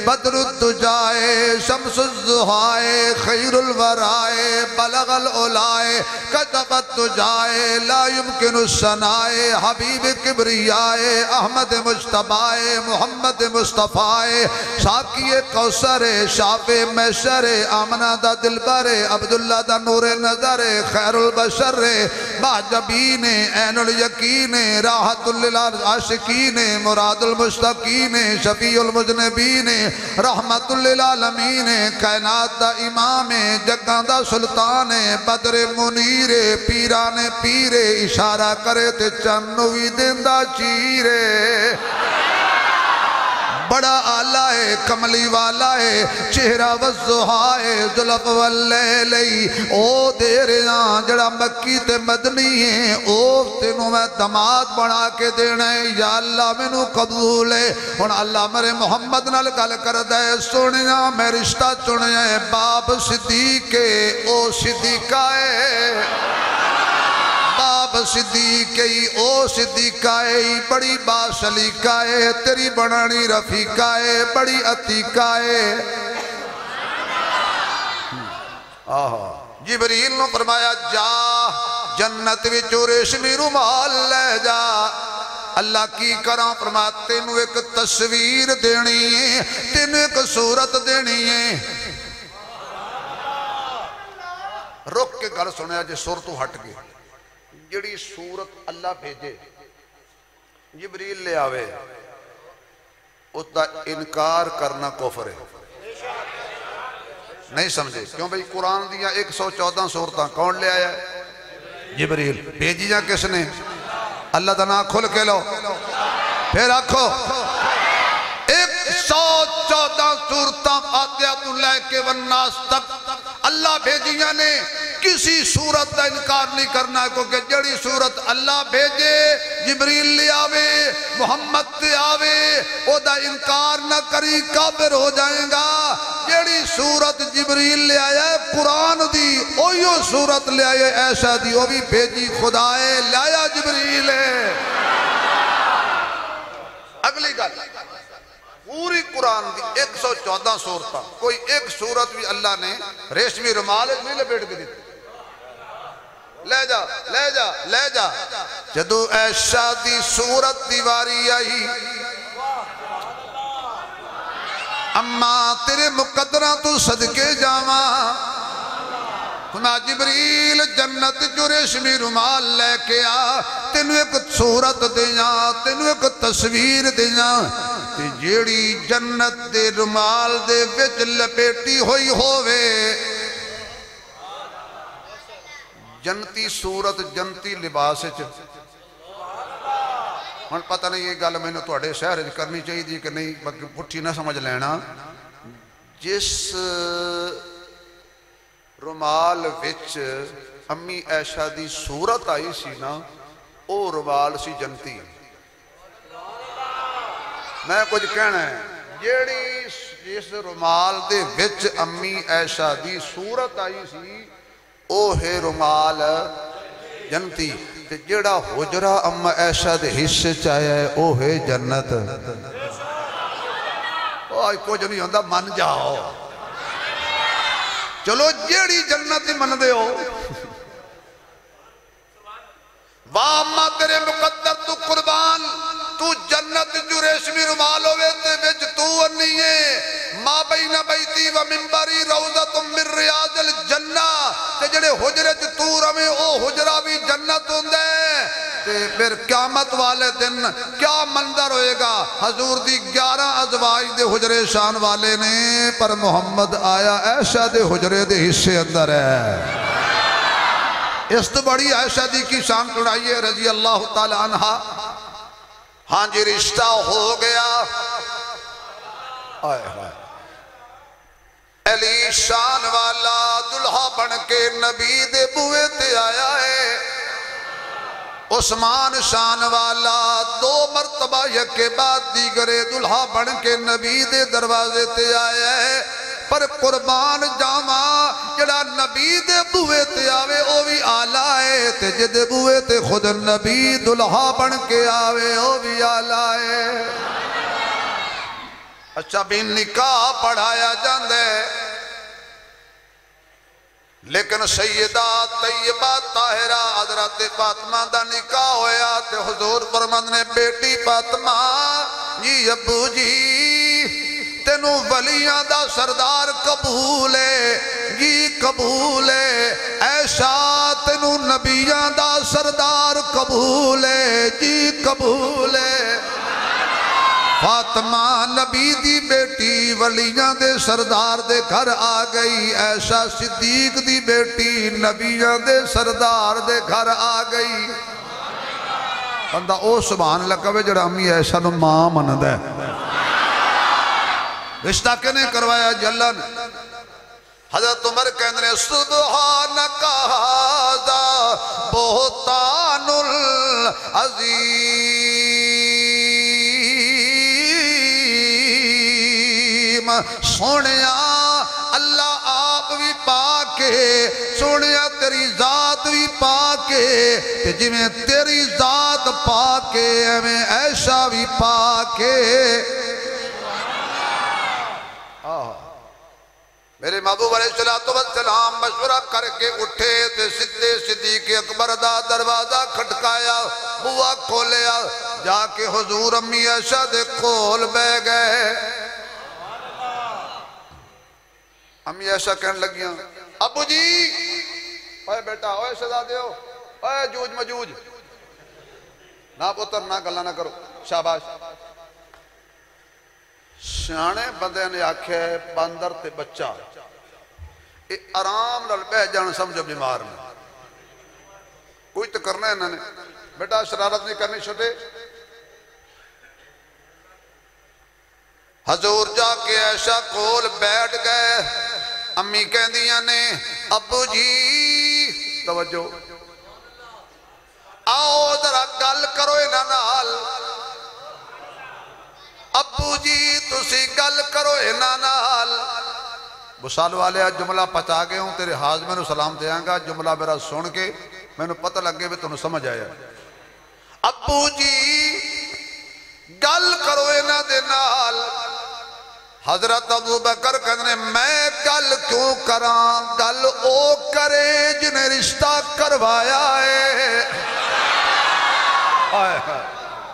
بدر الدجائے شمس الضحائے خیر الورائے بلغ العلائے کتب الدجائے لا يمکن الثنائے حبیب کبریائے احمد مجتبائے محمد مصطفیٰ ساقی کوثر شاف محشر آمنہ دا دلبر عبداللہ دا نور نظر خیر البشر باجبین عین الیقین راحت للعاشقین مراد المشتاقین شفیع المذنبین رحمت للعالمین کائنات دا امام جگاں دا سلطان بدر منیر پیران پیر اشارہ کرے تے چنوی دندہ چیرے بڑا آلہ ہے کملی والا ہے چہرہ والضحا ہے ظلف واللیلی او دیریاں جڑا مکی تے مدنی ہے او تینوں میں دماد بنا کے دینا ہے یا اللہ منو قبول ہے اور اللہ مرے محمد نال گل کر دے سنیا میں رشتہ چنیا ہے باپ صدیق او صدیقہ ہے باب صدیقی او صدیقہ ہے بڑی باشلیقہ ہے تیری بڑھانی رفیقہ ہے بڑی عتیقہ ہے جبریل نے فرمایا جا جنت وچوں ریشمی رومال لے جا اللہ کی کرام فرمایا تینوں ایک تصویر دینی ہے تینوں ایک صورت دینی ہے رک کے گھر سنیا جے سور تو ہٹ گئے جڑی صورت اللہ بھیجے جبریل لے آوے اس دا انکار کرنا کفر ہے نہیں سمجھے کیوں بھئی قرآن دیا 114 صورتاں کون لے آیا ہے جبریل بھیجیاں کس نے اللہ دا نام کھل کے لو پھر آکھو 114 صورتاں فاتحہ لے کے والناس تک اللہ بھیجیاں نے کسی صورت دا انکار نہیں کرنا کیونکہ جڑی صورت اللہ بھیجے جبریل لے آوے محمد تے آوے او دا انکار نہ کری کافر ہو جائیں گا جڑی صورت جبریل لے آیا ہے قرآن دی اویو صورت لے آیا ایسا دی وہ بھی بھیجی خدا ہے لے آیا جبریل ہے اگلی گل پوری قرآن دی 114 صورتاں کوئی ایک صورت بھی اللہ نے ریشمی رومال نہیں لپیٹ کے دیتی لے جا لے جا لے جا جدو ایشا دی صورت دیواری آئی اماں تیرے مقدرہ تو صدقے جاواں خدا جبریل جنت جو ریشمی رومال لے کے آ تینوں ایک صورت دیاں تینوں ایک تصویر دیاں تے جیڑی جنت دے رومال دے وچ لپیٹی ہوئی ہووے جنتی صورت جنتی لباس ہن پتہ نہیں یہ گل میں نے تواڈے شہر وچ کرنی چاہیے دی کہ نہیں پٹھی نہ سمجھ لینا جس رومال وچ امی عائشہ دی صورت آئی سی نا او رومال سی جنتی میں کچھ کہنا ہے جیڑی جس رومال دے وچ امی عائشہ دی صورت آئی سی او ہے رومال جنتی جیڑا حجرہ اما عائشہ دے حصے چاہیا ہے او ہے جنت آئی کچھ نہیں ہوندہ من جاؤ چلو جیڑی جنت من دے ہو وامہ تیرے مقدر تو قربان تو جنت جو ریشمی رومال ہوئے تے وچ تو انی ہے ما بین بیتی و منبری روضۃ من ریاض الجنہ تے جڑے حجرے چ تو رہے او حجرہ بھی جنت ہوندے تے پھر قیامت والے دن کیا منظر ہوئے گا حضور دی 11 ازواج دے حجرے شان والے نے پر محمد آیا عائشہ دے حجرے دے حصے اندر ہے اس تو بڑی عائشہ دی کی شان چڑھائیے رضی اللہ تعالی عنہ ہاں جی رشتہ ہو گیا آئے آئے علی شان والا دلہا بن کے نبی دے بوئے تے آیا ہے عثمان شان والا 2 مرتبہ یک کے بعد دیگرے دلہا بن کے نبی دے دروازے تے آیا ہے پر قربان جاما جڑا نبی دے بوئے تے آوے او بھی آلائے تے جدے بوئے تے خود نبی دلہا بن کے آوے او بھی آلائے اچھا بھی نکاح پڑھایا جاندے لیکن سیدہ طیبہ طاہرہ حضرت فاطمہ دا نکاح ہویا تے حضور فرماندے نے بیٹی فاطمہ جی ابو جی تینوں ولیاں دا سردار قبول ہے جی قبول ہے ایسا تینوں نبیاں دا سردار قبول ہے جی قبول ہے فاطمہ نبی دی بیٹی ولیاں دے سردار دے گھر آ گئی ایسا صدیق دی بیٹی نبیاں دے سردار دے گھر آ گئی بندہ او سبحان اللہ کہے جڑا امی ایسا نو ماں مند ہے رشتہ کنے کروایا جلن حضرت عمر کہنے نے سبحانک ھذا بہتان العظیم سونیا اللہ آپ بھی پاکے سونیا تیری ذات بھی پاکے جی میں تیری ذات پاکے میں ایسا بھی پاکے میرے محبوب علیہ السلام مشورہ کر کے اٹھے تے صدیق اکبر دا دروازہ کھٹکایا بوا کھولیا جا کے حضور امی عائشہ دے کھول بے گئے امی عائشہ کہنے لگیاں ابو جی اوے بیٹا اوے شہزادے ہو اوے جوج مجوج نہ پتر نہ گلہ نہ کرو شاباش سیانے بندے نے آکھے باندر تے بچہ اے آرام نال بہ جان سمجھو بیمار میں کوئی تو کرنا ہے انہوں نے بیٹا شرارت نہیں کرنی چھوٹے حضور جا کے ایسا کول بیٹھ گئے امی کہہ دیا نے ابو جی توجہ آؤ ذرا گل کرو انہاں نال ابو جی تسی گل کرو انہاں نال بسال والے آج جملہ پچا گئے ہوں تیرے حاضر میں نے سلام دیاں گا جملہ میرا سن کے میں نے پتہ لگے بھی تنہوں سمجھ آیا ابو جی گل کرو انہاں دے نال حضرت ابو بکر کہنے میں گل کیوں کراں گل او کرے جنہیں رشتہ کروایا ہے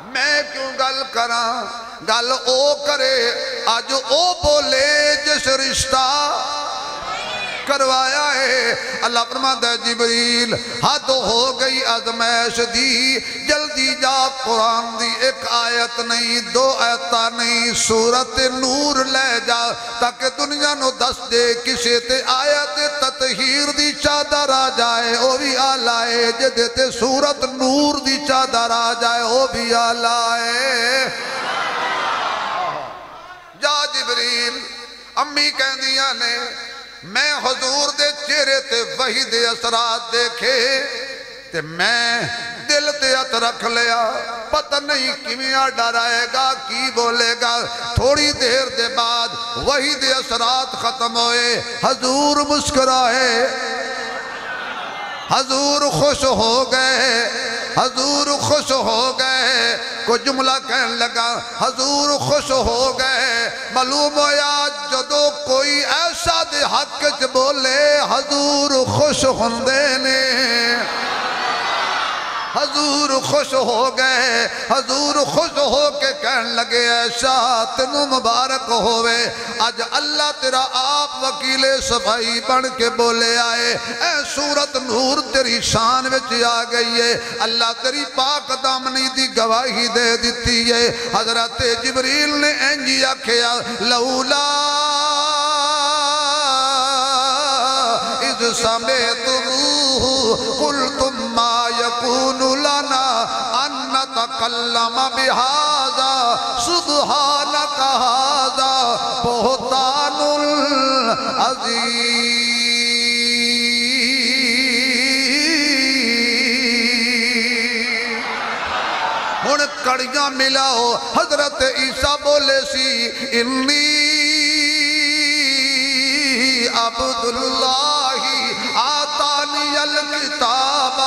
میں کیوں گل کراں گل او کرے آج او بولے جس رشتہ کروایا ہے اللہ فرماتا ہے جبریل حد ہو گئی ازمائش دی جلدی جا قرآن دی ایک آیت نہیں دو آیتہ نہیں سورت نور لے جا تاکہ دنیا نو دس دے کسے تے آیت تطہیر دی چادر آ جائے او بھی آلائے جدے تے سورت نور دی چادر آ جائے او بھی آلائے جا جبریل امی کہہ دیا نے میں حضور دے چہرے تے وحی دے اثرات دیکھے تے میں دل تے ات رکھ لیا پتہ نہیں کیمیا ڈرائے گا کی بولے گا تھوڑی دیر دے بعد وحی دے اثرات ختم ہوئے حضور مسکرائے حضور خوش ہو گئے حضور خوش ہو گئے کو جملہ کہنے لگا حضور خوش ہو گئے معلوم ہویا جدو کوئی ایسا دے حق چ بولے حضور خوش ہوندے نے حضور خوش ہو گئے حضور خوش ہو کے کہنے لگے ایسا تنو مبارک ہوئے آج اللہ تیرا آپ وکیل صفائی بن کے بولے آئے اے سورت نور تیری شان وچ آ گئی ہے اللہ تیری پاک دامنی دی گواہی دے دیتی ہے حضرت جبریل نے انجی آکھیا لولا اذ سمیتموہ قلتم ما یکون لنا ان نتکلم بہذا سبحانک ھذا بہتان العظیم ہن کڑیاں ملاؤ حضرت عیسیٰ بولے سی انی عبداللہ آتانی الکتاب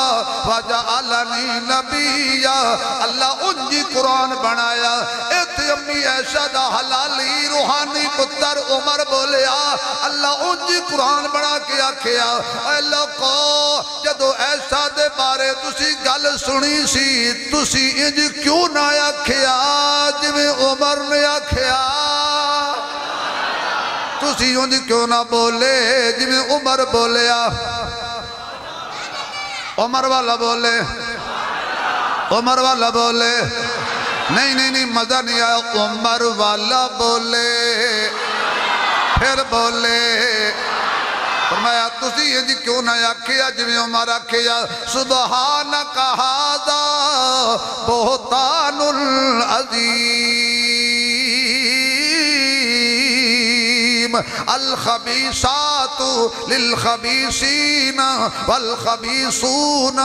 وجعلنی نبیا اللہ انجی قرآن بنایا ایتھے امی عائشہ دا حلالی روحانی پتر عمر بولیا اللہ انجی قرآن بنا کے آکھیا اے لوکو جدو عائشہ دے بارے تسی گل سنی سی تسی انج کیوں نہ آکھیا جویں عمر نے آکھیا تسی انج کیوں نہ بولے جویں عمر بولیا عمر والا بولے عمر والا بولے نہیں مزہ نہیں آیا عمر والا بولے پھر بولے فرمایا تسی یہ جی کیوں نہ آکھیا جویں عمر آکھیا سبحانک ھذا بہتان العظیم الخبیثات للخبیثین والخبیثون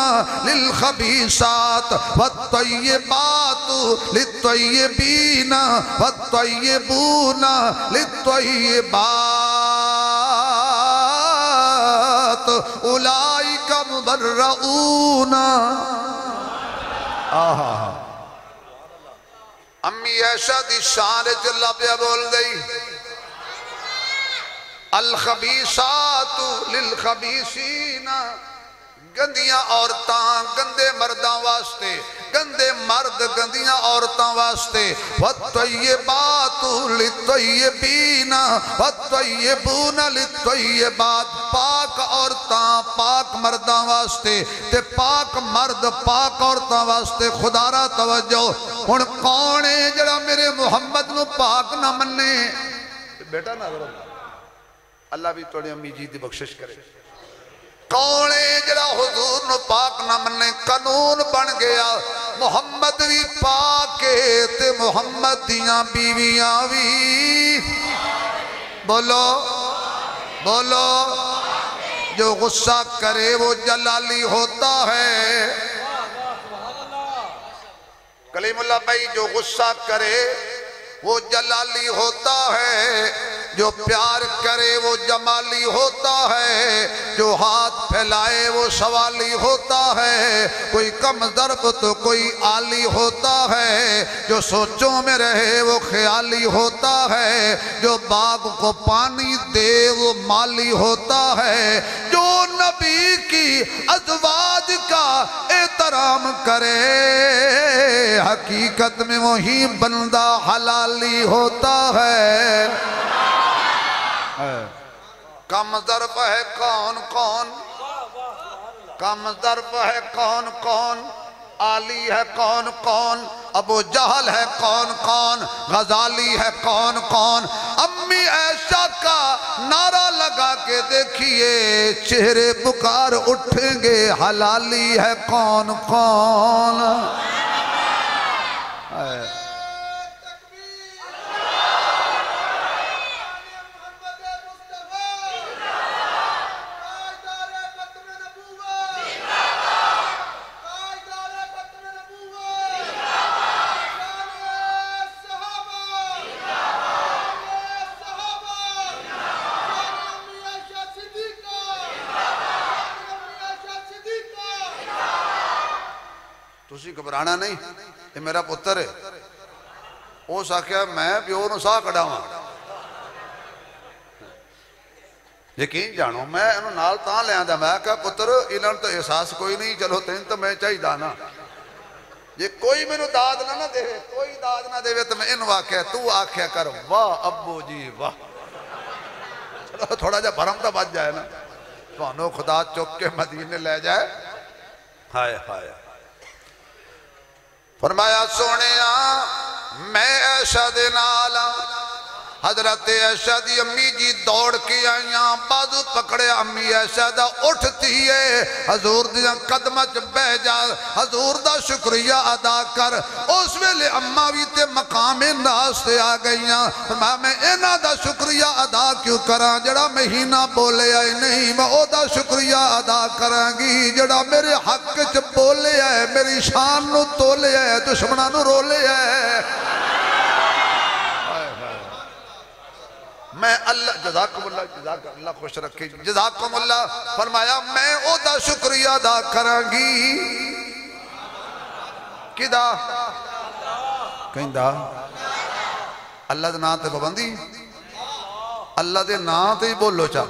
للخبیثات والطیبات للطیبین والطیبون للطیبات اولئک مبرؤون امی عائشہ دی شان چلا پیا بول گئی الخبیثات للخبیثین گندیاں عورتاں گندے مرداں واسطے گندے مرد گندیاں عورتاں واسطے والطیبات للطیبین والطیبون للطیبات پاک عورتاں پاک مرداں واسطے تے پاک مرد پاک عورتاں واسطے خدا را توجہ ہن کون ہے جڑا میرے محمد نو پاک نہ مننے بیٹا نہ کرو اللہ بھی توڑی امی جی دی بخشش کرے کون ہے جڑا حضور نو پاک نہ مننے قانون بن گیا محمد بھی پاک ہے تے محمد دیاں بیویاں بھی بولو بولو جو غصہ کرے وہ جلالی ہوتا ہے کلیم اللہ بھائی جو غصہ کرے وہ جلالی ہوتا ہے جو پیار کرے وہ جمالی ہوتا ہے جو ہاتھ پھیلائے وہ سوالی ہوتا ہے کوئی کم ضرب تو کوئی عالی ہوتا ہے جو سوچوں میں رہے وہ خیالی ہوتا ہے جو باغ کو پانی دے وہ مالی ہوتا ہے جو نبی کی ازواج کا احترام کرے حقیقت میں وہی بندہ حلالی ہوتا ہے کم ضرب ہے کون کون کم ضرب ہے کون کون عالی ہے کون کون ابو جہل ہے کون کون غزالی ہے کون کون امی عائشہ کا نعرہ لگا کے دیکھیے چہرے پکار اٹھیں گے حلالی ہے کون کون تسی گھبرانا نہیں یہ میرا پتر ہے او ساکھیا میں پیو نو ساہ کڑا ہوں یقین جانو میں انہوں نال تاں لے آندہ میں کہا پتر انہوں تو احساس کوئی نہیں چلو تین تو میں چاہی دانا یہ کوئی میں نو داد نہ دے کوئی داد نہ دے تو میں ان واقعہ تو آکھیا کر واہ ابو جی واہ چلو تھوڑا جا بھرم تا بچ جائے نا تو انہوں خدا چک کے مدینے لے جائے ہائے ہائے فرمایا سونیا میں عائشہ دے نالا حضرت عائشہ دی امی جی دوڑ کے آئیاں بازو پکڑے امی عائشہ دا اٹھتی ہے حضور دیاں قدمت بہ جا حضور دا شکریہ ادا کر اس ویلے اممہ بھی تے مقام ناس سے آ گئیاں میں اینا دا شکریہ ادا کیوں کراں جڑا مہینہ بولے آئے نہیں میں او دا شکریہ ادا کراں گی جڑا میرے حق چ بولے آئے میری شان نو تولے آئے دشمنہ نو رولے آئے میں اللہ جزاکم اللہ خوش رکھے جزاکم اللہ فرمایا میں او دا شکریہ ادا کرانگی کدا کہیں دا اللہ دے نام تے پابندی اللہ دے نام تے ہی بولو چا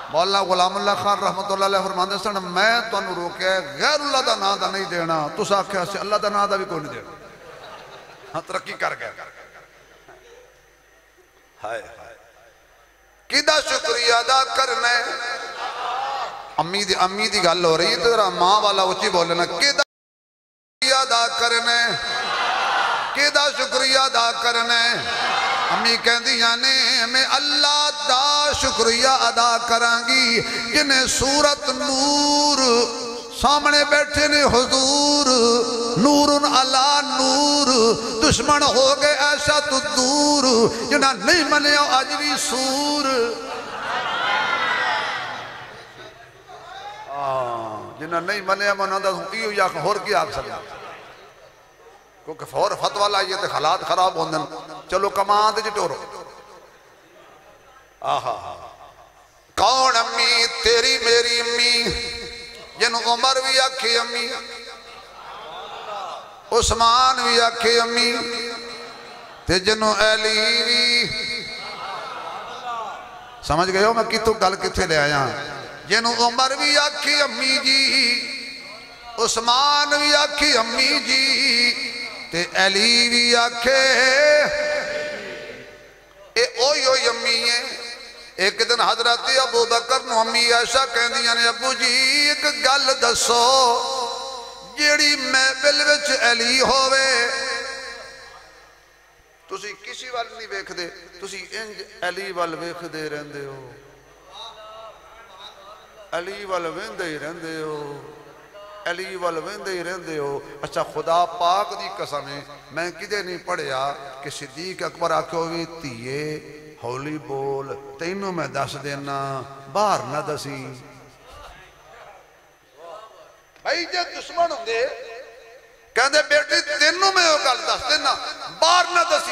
مولانا غلام اللہ خان رحمت اللہ علیہ فرماندے سن میں تو انہوں روکے غیر اللہ دا نام دا نہیں دینا تو ساکھے سے اللہ دا نام دا بھی کوئی نہیں دینا ہاں ترقی کر گیا ہائے کدہ شکریہ ادا کرنے امی دی گل ہو رہی ہے تو ماں والا اچھی بولنا کدہ شکریہ ادا کرنے کدہ شکریہ ادا کرنے امی کہن دیا نے میں اللہ دا شکریہ ادا کرانگی جنہیں سورت نور سامنے بیٹھے نے حضور نورن علا نور دشمن ہو گئے ایسا تو دور جنہ نہیں منے آج بھی سور جنہ نہیں منے منا دا ہوں یا ہور کی آگ سکتا کیونکہ فور فتوہ لائیے تھے حالات خراب ہوندن چلو کمان دے جٹورو کون امی تیری میری امی جن عمر بھی آکھے امی عثمان بھی آکھے امی تے جنو علی بھی سمجھ گئے ہو میں کتو گل کتھے لے آیا جنو عمر بھی آکھے امی جی عثمان بھی آکھے امی جی تے علی بھی آکھے اے اوئی امی ہے ایک دن حضرت ابو بکر نو امی ایسا کہن دیا نے ابو جی ایک گل دسو جیڑی محفل وچ علی ہووے تسی کسی وال نہیں ویکھ دے تسی انج علی وال ویکھ دے رہندے ہو علی وال ویندے ہی رہندے ہو علی وال ویندے ہی رہندے ہو اچھا خدا پاک دی قسم ہے میں کدے نہیں پڑھیا کہ صدیق اکبر آکھو بھی تیئے ہولی بول تینوں میں دس دینا باہر نہ دسی بھائی جے دشمن ہوں دے کہندے بیٹی تینوں میں ہو گل دس دینا باہر نہ دسی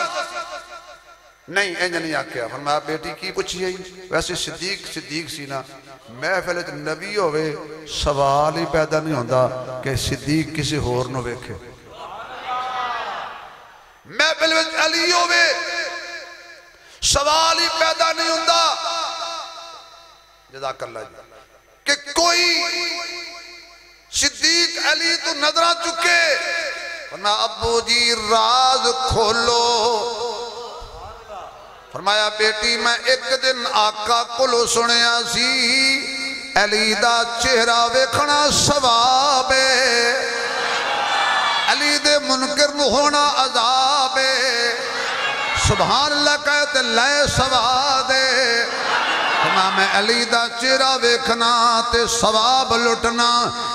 نہیں انج نہیں آکھیا فرمایا بیٹی کی پوچھی ہے ویسے صدیق سی نا محفل نبی ہوئے سوال ہی پیدا نہیں ہوندہ کہ صدیق کسی ہور نو ویکھے محفل علی ہوئے سوال ہی پیدا نہیں ہوندہ جزاک اللہ کہ کوئی صدیق علی تو نظرہ چکے فرمایا ابو جی راز کھولو فرمایا بیٹی میں ایک دن آقا کلو سنیا سی علی دا چہرہ ویکھنا ثواب علی دے منکر نو ہونا عذاب سبحان اللہ کہتے لئے ثواب فرمایا میں علی دا چہرہ ویکھنا تے ثواب لٹنا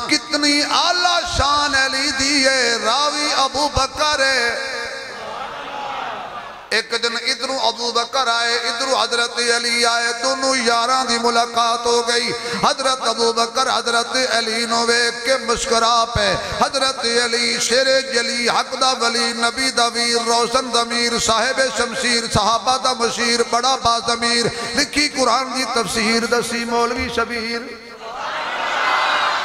کتنی اعلیٰ شان علی دیئے راوی ابو بکر ایک دن ادھروں ابو بکر آئے ادھروں حضرت علی آئے دونوں یاران دی ملاقات ہو گئی حضرت ابو بکر حضرت علی نو ویکھ کے مسکرا پہ حضرت علی شیر جلی حق دا ولی نبی دا ویر روشن ضمیر صاحب شمشیر صحابہ دا مشیر بڑا با ضمیر لکھی قرآن دی تفسیر دسی مولوی شبیر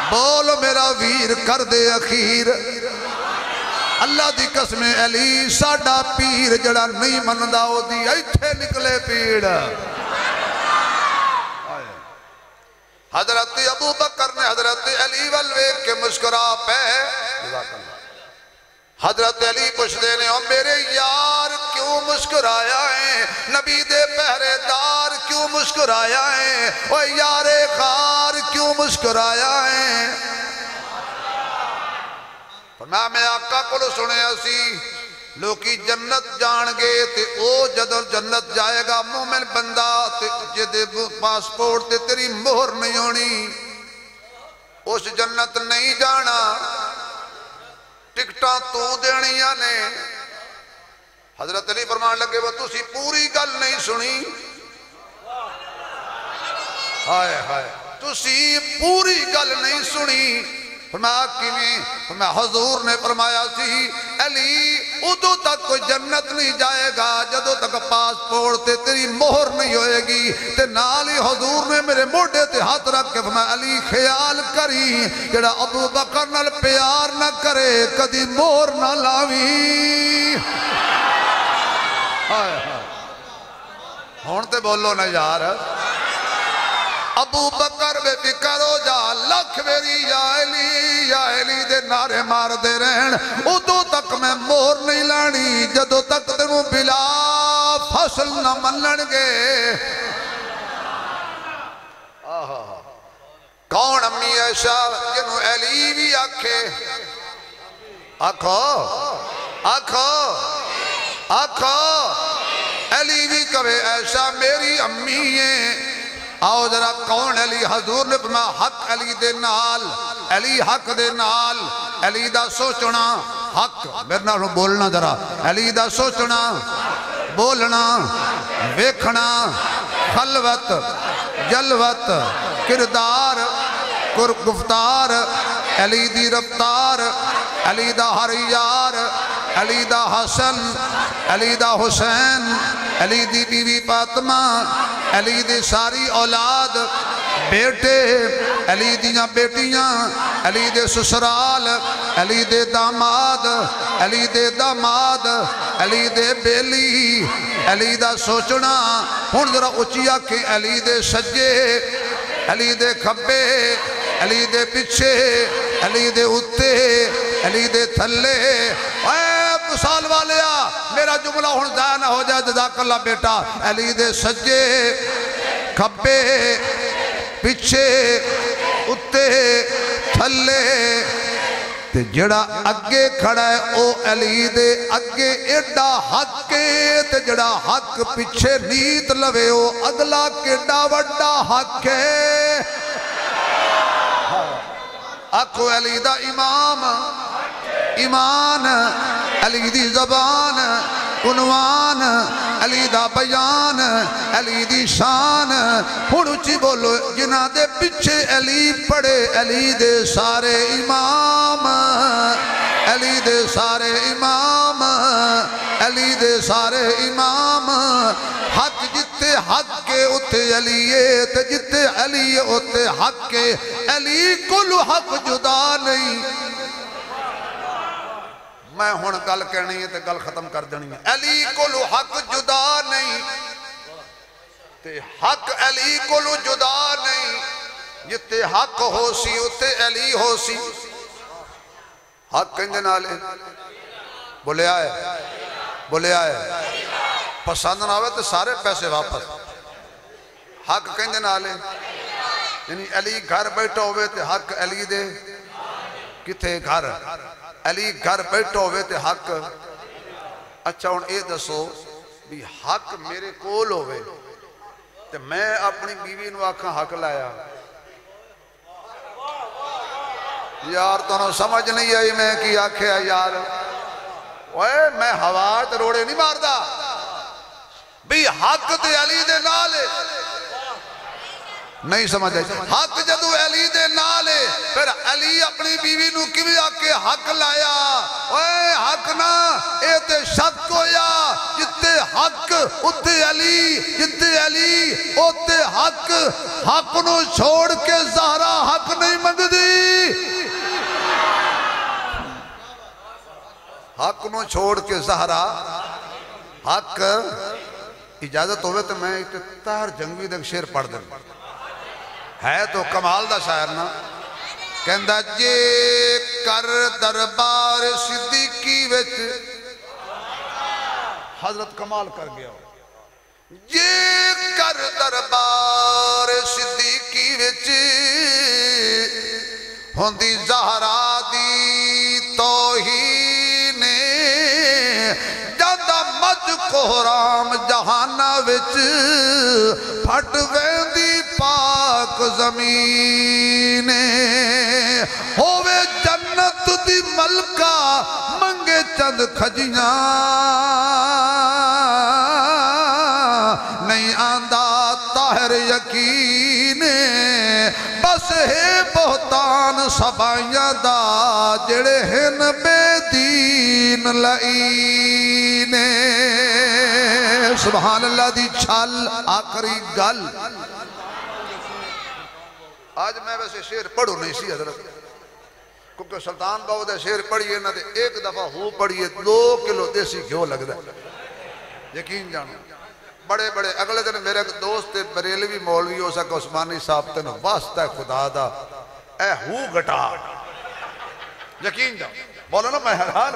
بول میرا ویر کر دے اخیر اللہ دی قسم علی ساڑا پیر جڑا نہیں مندہ ہو دی ایتھے نکلے پیڑ حضرت ابو بکر نے حضرت علی والویک کے مسکرا پہ حضرت علی پوچھ دینے ہو میرے یار کیوں مسکرایا ہے نبی دے پہرے دار کیوں مسکرایا ہے او یار خار کیوں مسکرایا ہے فرمایا میں آقا کو سنے اسی لوکی جنت جان گے تے او جدر جنت جائے گا مومن بندہ تے جدے پاسپورٹ تے تیری مہر نہیں ہونی اس جنت نہیں جانا ٹکٹاں تو دینیاں نے حضرت علی فرمان لگے وہ تسی پوری گل نہیں سنی ہائے ہائے تسی پوری گل نہیں سنی فرمایا کیویں؟ فرمایا حضور نے فرمایا سی علی ادو تک کوئی جنت نہیں جائے گا جدو تک پاسپورٹ تے تیری مہر نہیں ہوئے گی۔ تے نال ہی حضور نے میرے موڈے تے ہاتھ رکھ کے فرمایا علی خیال کری جڑا ابو بکر نال پیار نہ کرے کدی مہر نہ لاوی۔ ہون تے بولو نا یار، ابو بکر بے فکر ہو جا لکھ میری یا علی دے نعرے مار دے رہن ادو تک میں مہر نہیں لانی جدو تک تینوں بلا فصل نہ منن گے۔ کون امی ایسا جنہوں علی بھی آکھے؟ آکھو آکھو آکھو علی بھی کبھے ایسا میری امی ہے۔ آؤ ذرا کون علی؟ حضور نے فرمایا حق علی دے نال، علی حق دے نال، علی دا سوچنا حق، میرے نال بولنا ذرا، علی دا سوچنا بولنا ویکھنا خلوت جلوت کردار گفتار علی دی رفتار علی دا ہر یار علی دا حسن علی دا حسین علی دی بیوی فاطمہ علی دی ساری اولاد بیٹے علی دیاں بیٹیاں علی دے سسرال علی دے داماد علی دے داماد علی دے بیلی علی دا سوچنا ہن ذرا اچیا کہ علی دے سجے علی دے کھبے علی دے پچھے علی دے اتے علی دے تھلے۔ اے مثال والیا میرا جملہ ہن ضائع نہ ہو جائے جزاک اللہ بیٹا، علی دے سجے کھبے پچھے اتے تھلے تے جڑا اگے کھڑا ہے او علی دے اگے ایڈا حق ہے تے جڑا حق پچھے نیت لوے او اگلا کیڈا وڈا حق ہے۔ آکھو علی دا امام ایمان علی دی زبان عنوان علی دا بیان علی دی شان ہن اچھی بولو جنہ دے پچھے علی پڑے علی دے سارے امام علی دے سارے امام علی دے سارے امام حق جتے حق کے اتے علی ہے تے جتے علی ہے اتے حق کے علی کل حق جدا نہیں۔ میں ہون گل کہنی ہے تے گل ختم کر دینی ہے۔ علی کولو حق جدا نہیں تے حق علی کولو جدا نہیں، جتے حق ہو سی اتے علی ہو سی۔ حق کہیں نالے بولے آئے بولے آئے پسند نہ ہوئے تو سارے پیسے واپس۔ حق کہیں نالے یعنی علی گھر بیٹھا ہوئے تے حق علی دے کتے گھر علی گھر بیٹھا ہوئے تے حق۔ اچھا ہن اے دسو بھی حق میرے کول ہوئے تے میں اپنی بیوی نو آکھاں حق لایا، یار تو نو سمجھ نہیں آئی میں کی آکھے یار اوے میں ہوا تے روڑے نہیں ماردا بھی حق تے علی دے نالے نہیں سمجھ آئی۔ حق جدو علی دے نالے پھر علی اپنی بیوی نو کیویں آکے حق لایا؟ اوے حق نا اے تے شک ہویا جتے حق اتے علی جتے علی اتے حق حق نو چھوڑ کے زہرا حق نہیں منگدی، حق نو چھوڑ کے زہرا حق۔ اجازت ہوئے تو میں تار جنگوی دے شیر پڑھ دیں، ہے تو کمال دا شاعر نا، کہندہ جے کر دربار صدیقی وچ حضرت کمال کر گیا جے کر دربار صدیقی وچ ہوندی زہرا دی توہین جاندہ مج کوہرام جہانہ وچ پھٹ ویندی پاک زمین ہووے جنت دی ملکہ منگے چند کھجیاں نہیں آندہ طاہر یقین بس ہے بہتان سبائیاں دا جڑے ہن بے دین لئینے سبحان اللہ دی چھل آخری گل آج میں ویسے شعر پڑھو نہیں سی حضرت کیونکہ سلطان باو دے شعر پڑھئے نہ دے ایک دفعہ ہو پڑھئے 2 کلو دیسی گھیو لگ دے یقین جانو بڑے بڑے اگلے دن میرے دوست بریلوی مولوی ہو سکا عثمانی صاحب تن واسطہ خدا دا اے ہو گٹا یقین جانو بولا نا میں حیران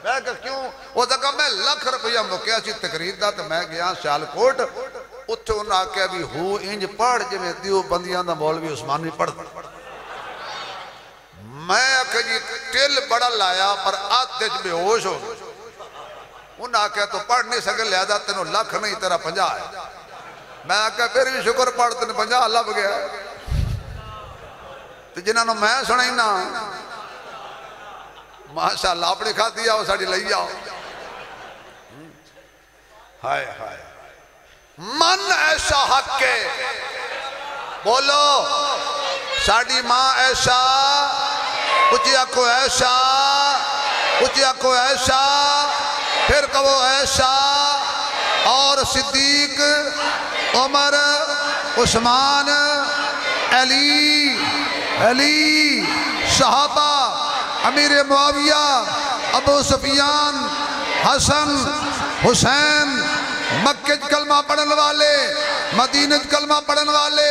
میں کہا کیوں وہ دکھا میں ₹1,00,000 مکیا سی تقریر دا تو میں گیا سیالکوٹ اتھے انہوں نے آکے ابھی ہو انج پڑھ جو میں دیو بندیاں دا مولوی عثمانی پڑھ میں آکے جی ٹل بڑا لایا پر آدھے بے ہوش ہو انہوں نے آکے تو پڑھ نہیں سکے لہذا تینوں لکھ نہیں تیرا 50 ہے میں آکے پھر بھی شکر پڑھ تینوں 50 لب گیا تو جنہوں نے میں سنائی نا ماشاءاللہ اپنی کھاتی آؤ ساڑی لئی آؤ ہائے ہائے من ایسا حق کے بولو ساڑی ماں ایسا اچھیا کو ایسا اچھیا کو ایسا پھر کہو ایسا اور صدیق عمر عثمان علی صحابہ امیر معاویہ ابو سفیان حسن حسین مکہ کلمہ پڑھن والے مدینہ کلمہ پڑھن والے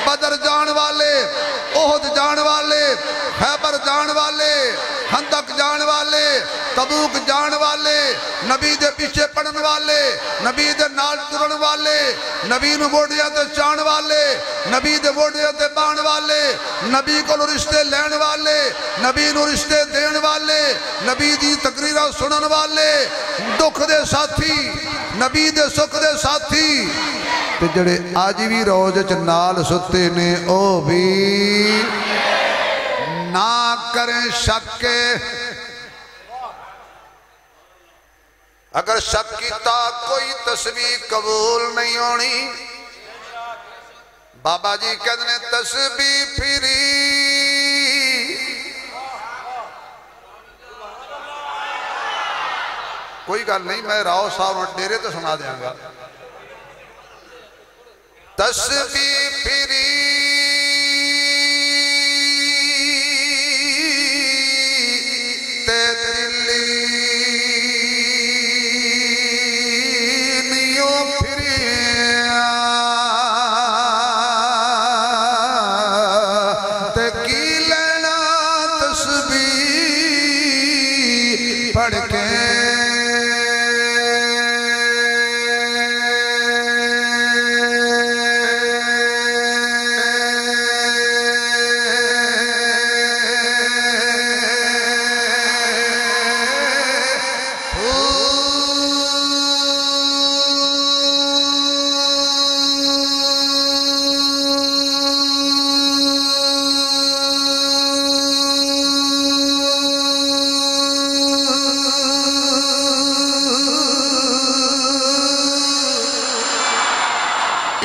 بدر جان والے احد جان والے خیبر جان والے خندق جان والے تبوک جان والے نبی دے پیچھے پڑھن والے نبی دے نال ترن والے نبی نو بوڑیا تے چان والے نبی دے بوڑیا تے بان والے نبی کو رشتے لین والے نبی نو رشتے دین والے نبی دی تقریرہ سنن والے دکھ دے ساتھی نبی دے سکھ دے ساتھی تے جڑے آج بھی روز چنال ستے نے او بھی نہ کریں شک کے اگر شک کیتا کوئی تسبیح قبول نہیں ہونی بابا جی کہتے ہیں تسبیح پھری کوئی گل نہیں میں راؤ صاحب ڈیرے تو سنا دیاں گا تسبیح پھری تے دلی نیوں پھریا تے کی لینا تسبیح پڑھ کے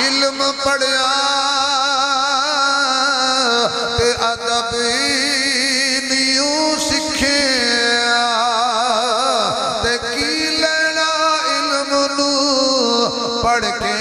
علم پڑھیا تے ادب نیوں سکھیا تے کی لینا علم نو پڑھ کے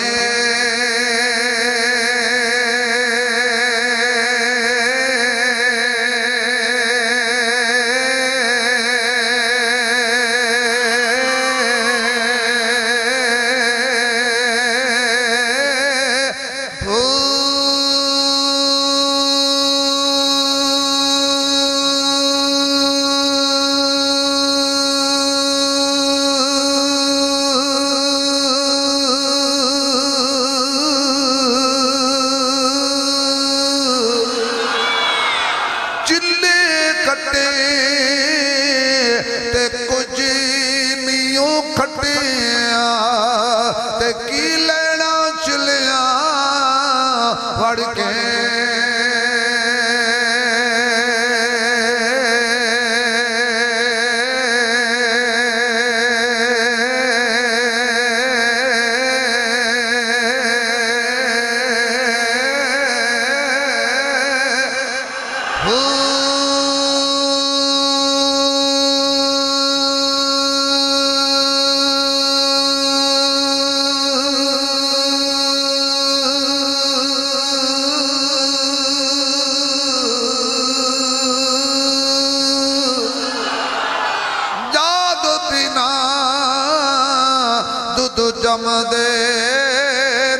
دودھ جم دے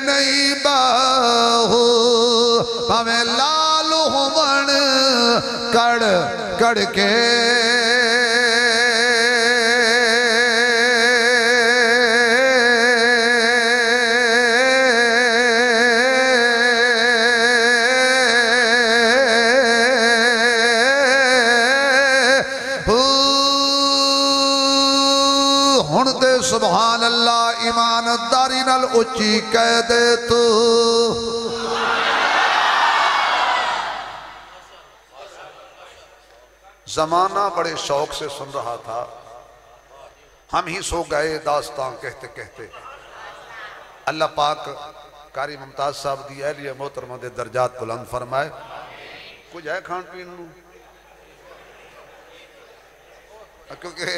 نہیں باہو پاویں لال ہون کڑ کڑ کے سبحان اللہ ایمانداری نال اچھی کہہ دے تو زمانہ بڑے شوق سے سن رہا تھا ہم ہی سو گئے داستان کہتے کہتے اللہ پاک قاری ممتاز صاحب دی اہلیہ محترمہ دے درجات بلند فرمائے کچھ ہے کھان پین نو کیونکہ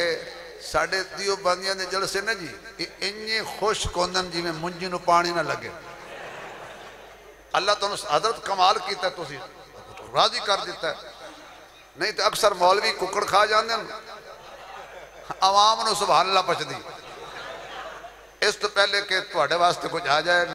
ساڑھے دیو بندیاں دے جلسے نا جی انجھے خوش کوندن جی میں منجی نو پانی نہ لگے اللہ تو حضرت کمال کیتا ہے تو اسی راضی کر دیتا ہے نہیں تو اکثر مولوی ککڑ کھا جاندے عوام نو سبحان اللہ پچھ دی اس تو پہلے کہ تواڈے واسطے کچھ آ جائے